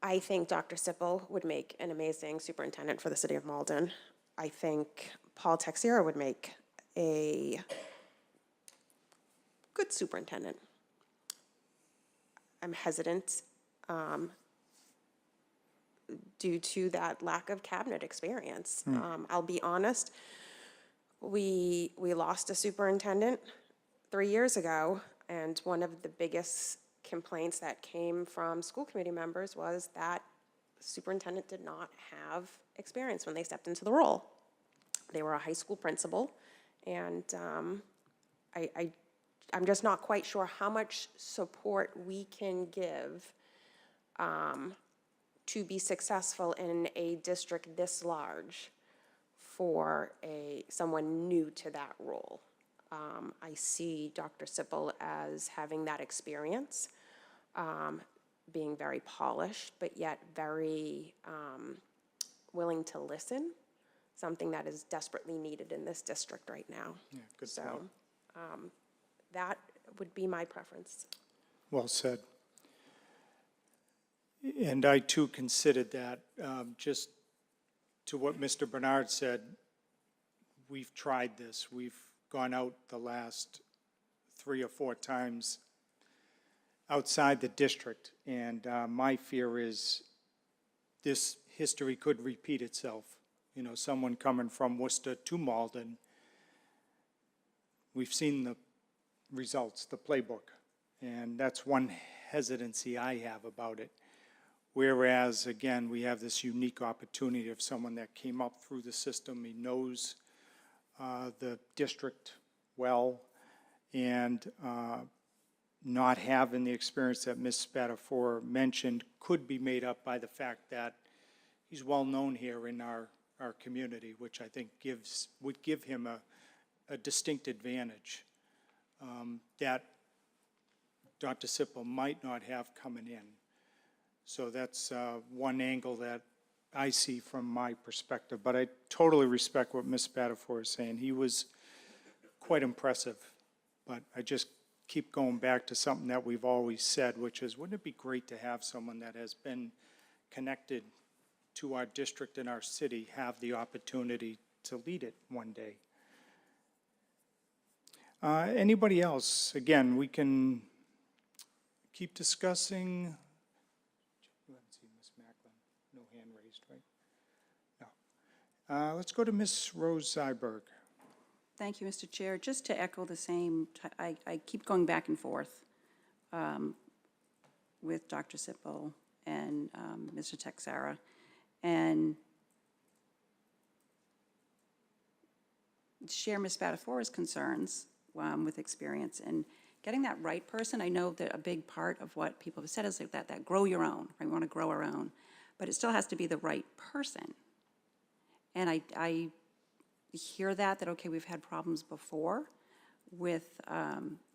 I think Dr. Sippel would make an amazing superintendent for the city of Malden. I think Paul Texera would make a good superintendent. I'm hesitant due to that lack of cabinet experience. I'll be honest, we lost a superintendent 3 years ago, and one of the biggest complaints that came from school committee members was that the superintendent did not have experience when they stepped into the role. They were a high school principal, and I'm just not quite sure how much support we can give to be successful in a district this large for someone new to that role. I see Dr. Sippel as having that experience, being very polished, but yet very willing to listen, something that is desperately needed in this district right now. Yeah, good So point. that would be my preference. Well said. And I too considered that. Just to what Mr. Bernard said, we've tried this. We've gone out the last 3 or 4 times outside the district, and my fear is this history could repeat itself. You know, someone coming from Worcester to Malden, we've seen the results, the playbook, and that's one hesitancy I have about it. Whereas, again, we have this unique opportunity of someone that came up through the system, he knows the district well, and not having the experience that Ms. Spatafora mentioned could be made up by the fact that he's well-known here in our community, which I think would give him a distinct advantage that Dr. Sippel might not have coming in. So that's one angle that I see from my perspective. But I totally respect what Ms. Spatafora is saying. He was quite impressive, but I just keep going back to something that we've always said, which is, wouldn't it be great to have someone that has been connected to our district and our city have the opportunity to lead it one day? Anybody else? Again, we can keep discussing. You haven't seen Ms. Macklin. No hand raised, right? No. Let's go to Ms. Rose Zyberg. Thank you, Mr. Chair. Just to echo the same, I keep going back and forth with Dr. Sippel and Mr. Texera, and share Ms. Spatafora's concerns with experience. And getting that right person, I know that a big part of what people have said is like that grow your own, right? We want to grow our own, but it still has to be the right person. And I hear that, okay, we've had problems before with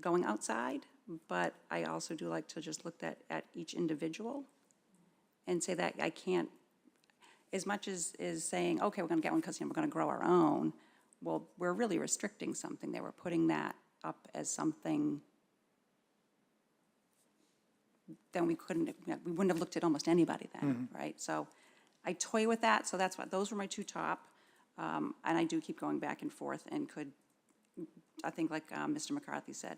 going outside, but I also do like to just look at each individual and say that I can't, as much as saying, okay, we're going to get one because we're going to grow our own, well, we're really restricting something there. We're putting that up as something, then we wouldn't have looked at almost anybody then, right? So I toy with that, so that's what, those were my two top. And I do keep going back and forth and could, I think like Mr. McCarthy said,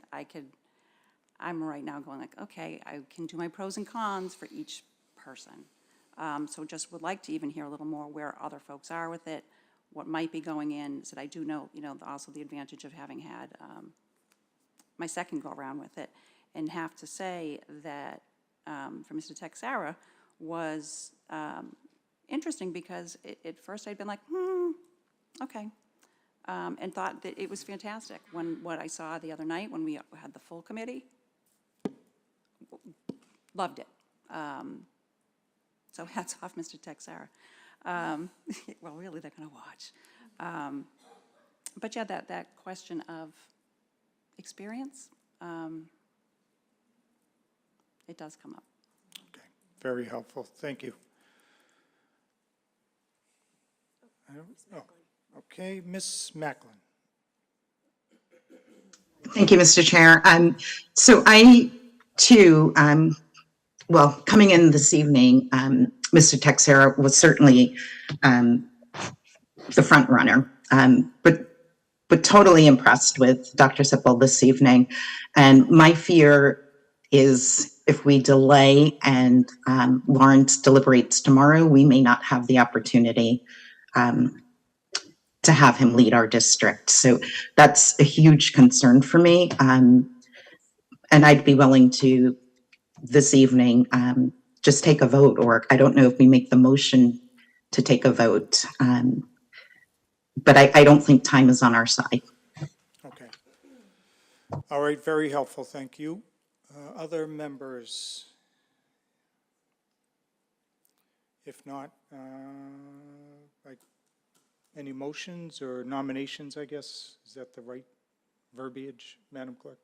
I'm right now going like, okay, I can do my pros and cons for each person. So just would like to even hear a little more where other folks are with it, what might be going in, so that I do know, also the advantage of having had my second go-around with it, and have to say that for Mr. Texera was interesting because at first I'd been like, okay, and thought that it was fantastic. What I saw the other night when we had the full committee, loved it. So hats off, Mr. Texera. Well, really, they're going to watch. But yeah, that question of experience, it does come up. Okay, very helpful. Thank you. Okay, Ms. Macklin. Thank you, Mr. Chair. So I, too, well, coming in this evening, Mr. Texera was certainly the front runner, but totally impressed with Dr. Sippel this evening. And my fear is if we delay and Lawrence deliberates tomorrow, we may not have the opportunity to have him lead our district. So that's a huge concern for me. And I'd be willing to, this evening, just take a vote, or I don't know if we make the motion to take a vote. But I don't think time is on our side. Okay. All right, very helpful, thank you. Other members? If not, any motions or nominations, I guess? Is that the right verbiage, Madam Clerk?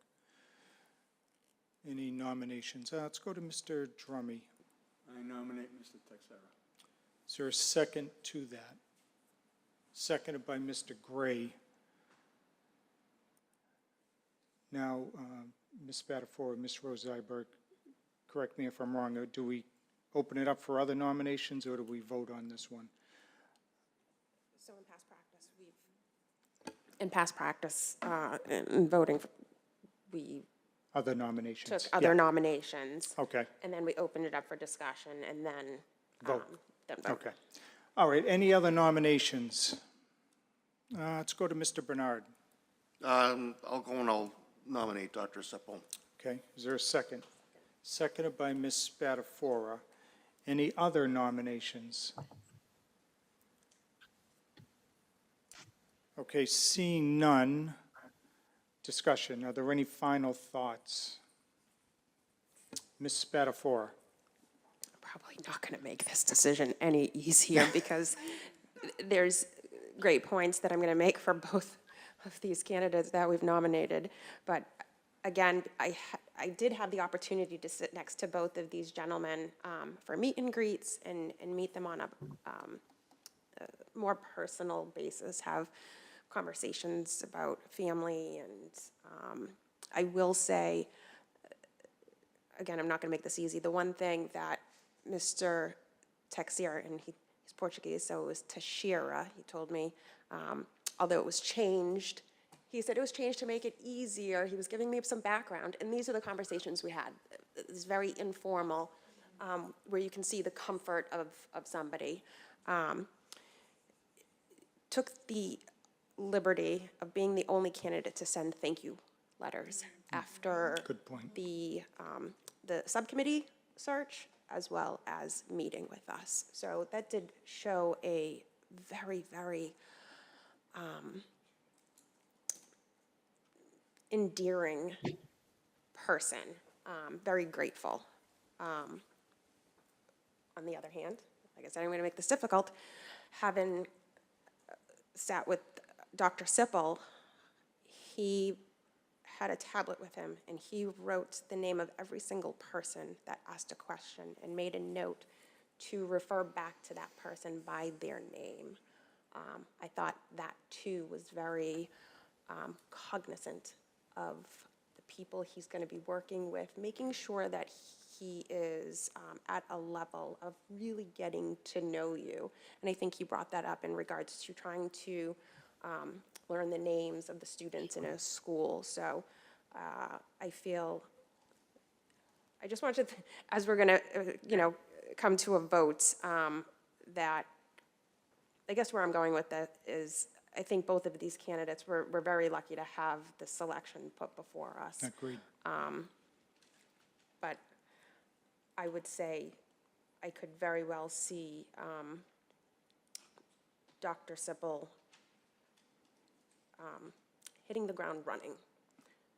Any nominations? Let's go to Mr. Drummy. I nominate Mr. Texera. Is there a second to that? Seconded by Mr. Gray. Now, Ms. Spatafora, Ms. Rose Zyberg, correct me if I'm wrong, do we open it up for other nominations, or do we vote on this one? So in past practice, in voting, we Other nominations? took other nominations. Okay. And then we opened it up for discussion and then Vote. Then vote. Okay. All right, any other nominations? Let's go to Mr. Bernard. I'll go and I'll nominate Dr. Sippel. Okay, is there a second? Seconded by Ms. Spatafora. Any other nominations? Okay, seeing none, discussion. Are there any final thoughts? Ms. Spatafora. Probably not going to make this decision any easier because there's great points that I'm going to make for both of these candidates that we've nominated. But again, I did have the opportunity to sit next to both of these gentlemen for meet and greets and meet them on a more personal basis, have conversations about family and I will say, again, I'm not going to make this easy. The one thing that Mr. Texier, and he's Portuguese, so it was Teixeira, he told me, although it was changed, he said it was changed to make it easier. He was giving me some background, and these are the conversations we had. It's very informal, where you can see the comfort of somebody. Took the liberty of being the only candidate to send thank you letters after Good point. the subcommittee search, as well as meeting with us. So that did show a very, very endearing person, very grateful. On the other hand, like I said, I'm going to make this difficult. Having sat with Dr. Sippel, he had a tablet with him, and he wrote the name of every single person that asked a question and made a note to refer back to that person by their name. I thought that, too, was very cognizant of the people he's going to be working with, making sure that he is at a level of really getting to know you. And I think he brought that up in regards to trying to learn the names of the students in a school. So I feel, I just wanted to, as we're going to, come to a vote, that I guess where I'm going with that is I think both of these candidates, we're very lucky to have the selection put before us. Agreed. But I would say I could very well see Dr. Sippel hitting the ground running.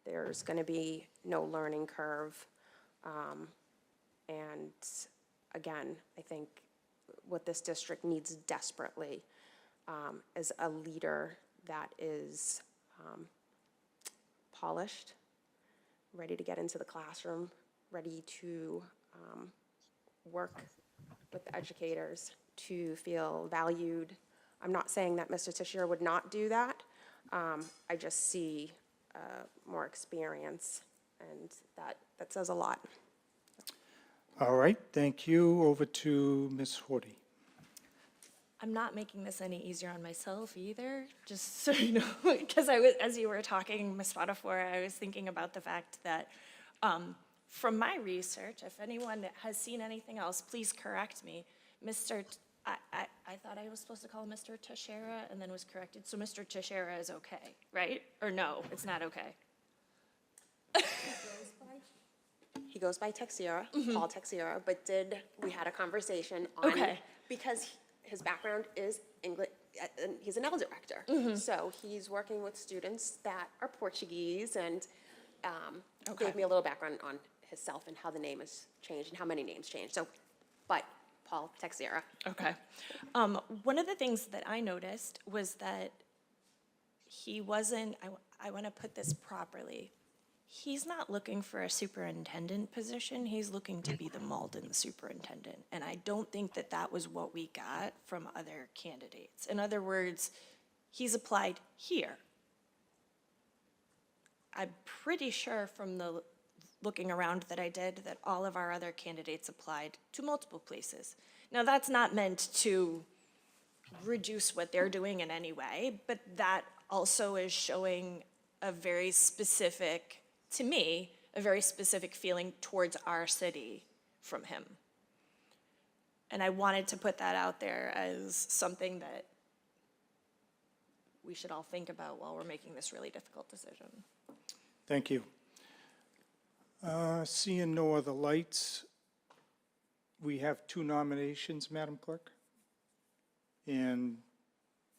There's going to be no learning curve. And again, I think what this district needs desperately is a leader that is polished, ready to get into the classroom, ready to work with the educators, to feel valued. I'm not saying that Mr. Teixeira would not do that. I just see more experience, and that says a lot. All right, thank you. Over to Ms. Horty. I'm not making this any easier on myself either, just so you know, because as you were talking, Ms. Spadafora, I was thinking about the fact that from my research, if anyone has seen anything else, please correct me. I thought I was supposed to call him Mr. Teixeira and then was corrected. So Mr. Teixeira is okay, right? Or no, it's not okay. He goes by Teixeira, Paul Teixeira, but we had a conversation on, because his background is English, he's an L director. So he's working with students that are Portuguese, and gave me a little background on himself and how the name has changed and how many names changed. So, but Paul Teixeira. Okay. One of the things that I noticed was that he wasn't, I want to put this properly, he's not looking for a superintendent position, he's looking to be the Malden superintendent. And I don't think that that was what we got from other candidates. In other words, he's applied here. I'm pretty sure from the looking around that I did that all of our other candidates applied to multiple places. Now, that's not meant to reduce what they're doing in any way, but that also is showing a very specific, to me, a very specific feeling towards our city from him. And I wanted to put that out there as something that we should all think about while we're making this really difficult decision. Thank you. Seeing no other lights, we have 2 nominations, Madam Clerk. And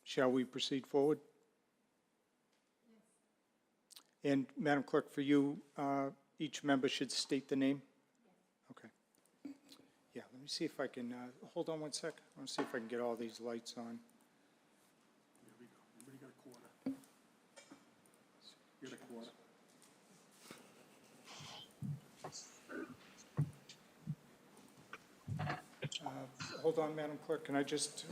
shall we proceed forward? And Madam Clerk, for you, each member should state the name? Okay. Yeah, let me see if I can, hold on one sec. I want to see if I can get all these lights on. Everybody got a quarter. You got a quarter. Hold on, Madam Clerk, can I just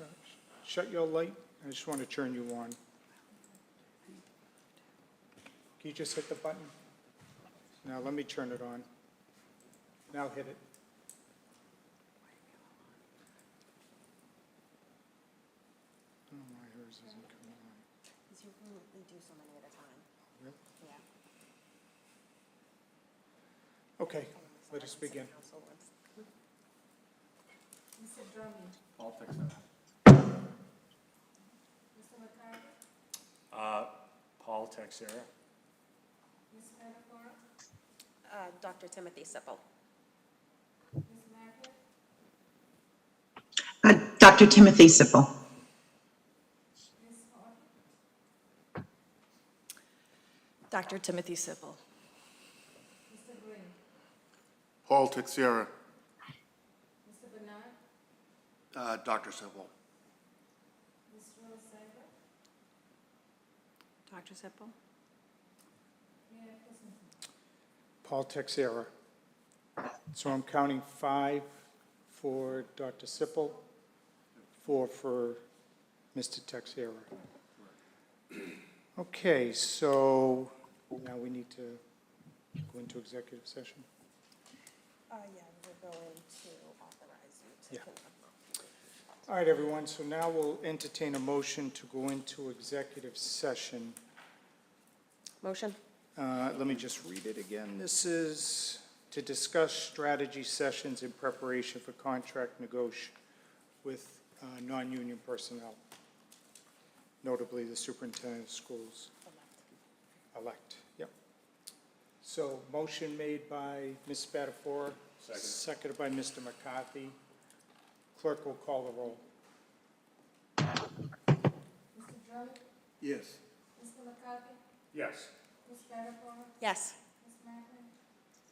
shut your light? I just want to turn you on. Can you just hit the button? Now let me turn it on. Now hit it. I don't know why hers isn't coming on. We do so many at a time. Really? Yeah. Okay, let us begin. Mr. Drummond, Paul Texera. Mr. McCarthy, Paul Texera. Ms. Pettiford, Dr. Timothy Sippel. Ms. Macklin, Dr. Timothy Sippel. Ms. Horton, Dr. Timothy Sippel. Mr. Green, Paul Texera. Mr. Bernard, Dr. Sippel. Ms. Rose Seibert, Dr. Sippel? Mayor Christensen. Paul Texera. So I'm counting 5 for Dr. Sippel, 4 for Mr. Texera. Okay, so now we need to go into executive session. Yeah, we're going to authorize you to Yeah. conduct. All right, everyone, so now we'll entertain a motion to go into executive session. Motion? Let me just read it again. This is to discuss strategy sessions in preparation for contract negotiation with non-union personnel, notably the superintendent of schools. Elect, yep. So motion made by Ms. Spatafora, seconded by Mr. McCarthy. Clerk will call the roll. Mr. Drummond, Yes. Mr. McCarthy, Yes. Ms. Pettiford, Yes. Ms. Macklin,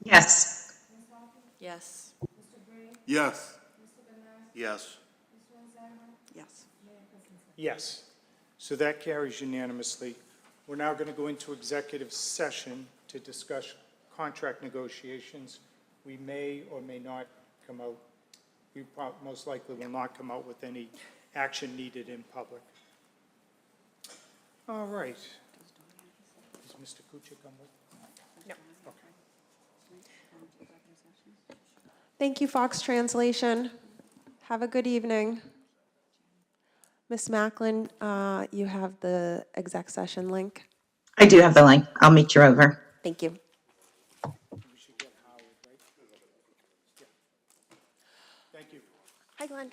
Yes. Ms. Horton, Yes. Mr. Green, Yes. Mr. Bernard, Yes. Ms. Rose Seibert, Yes. Mayor Christensen. Yes. So that carries unanimously. We're now going to go into executive session to discuss contract negotiations. We may or may not come out, we most likely will not come out with any action needed in public. All right. Does Mr. Kuchar come with? No. Okay. Thank you, Fox Translation. Have a good evening. Ms. Macklin, you have the exec session link. I do have the link. I'll meet you over. Thank you. We should get Howard, right? Yeah. Thank you. Hi, Glenn.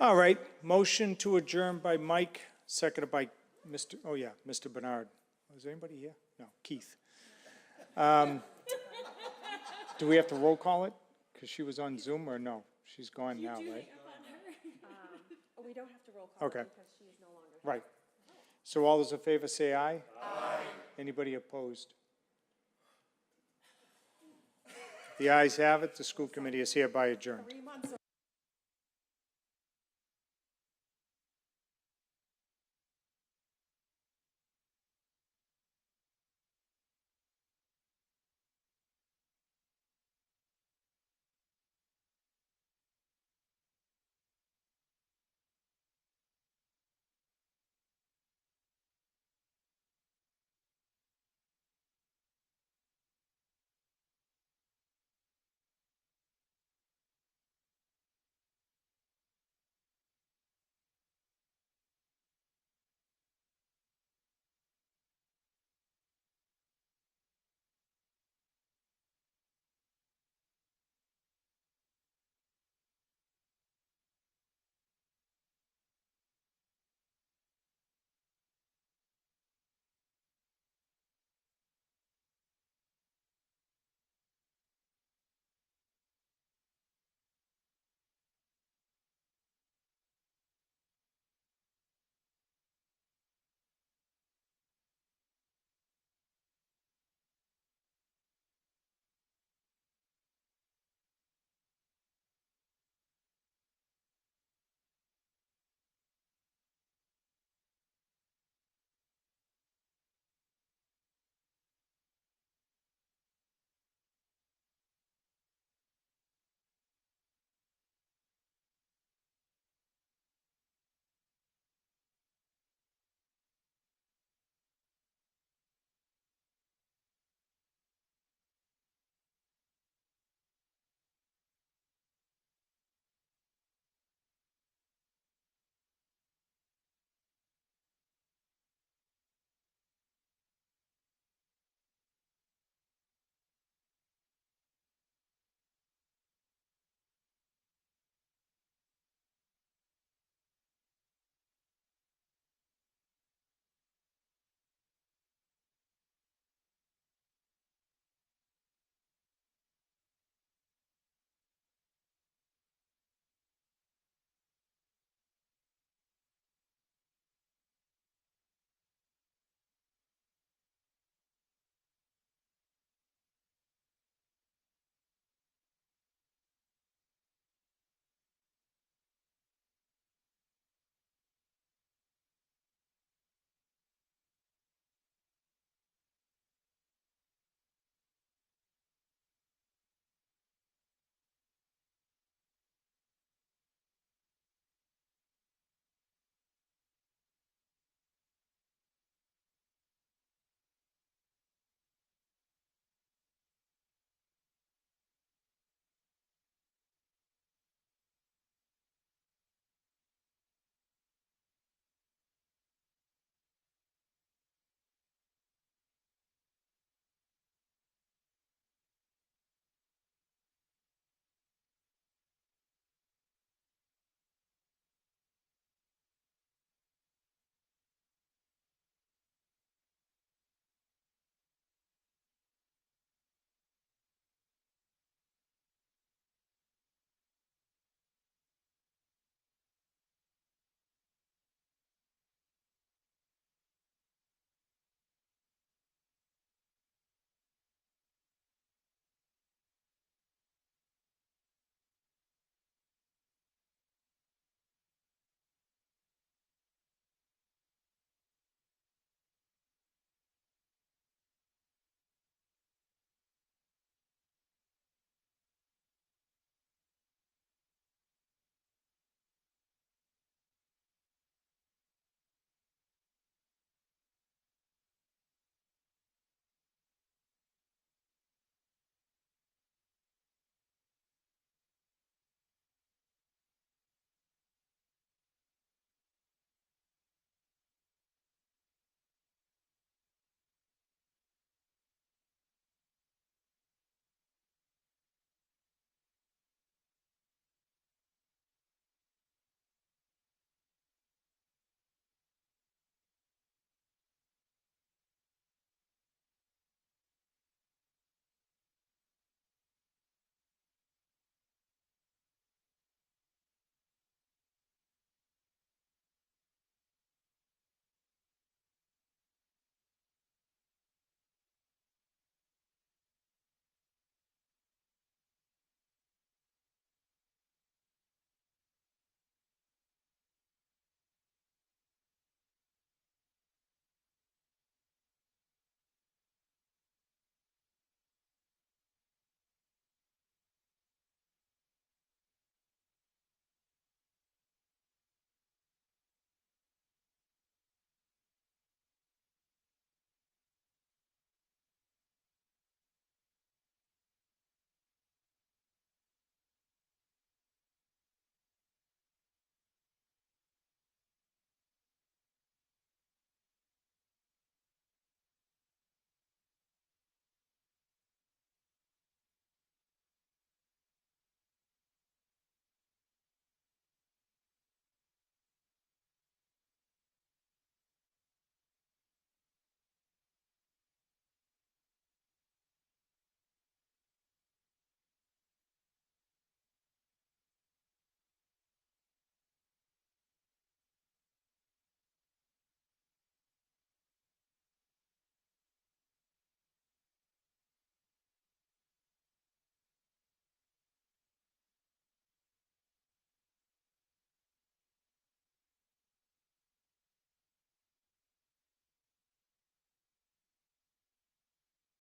All right, motion to adjourn by Mike, seconded by Mr. Bernard. Is anybody here? No, Keith. Do we have to roll call it? Because she was on Zoom, or no? She's gone now, right? We don't have to roll call Okay. because she is no longer. Right. So all those in favor say aye. Aye. Anybody opposed? The ayes have it. The school committee is hereby adjourned.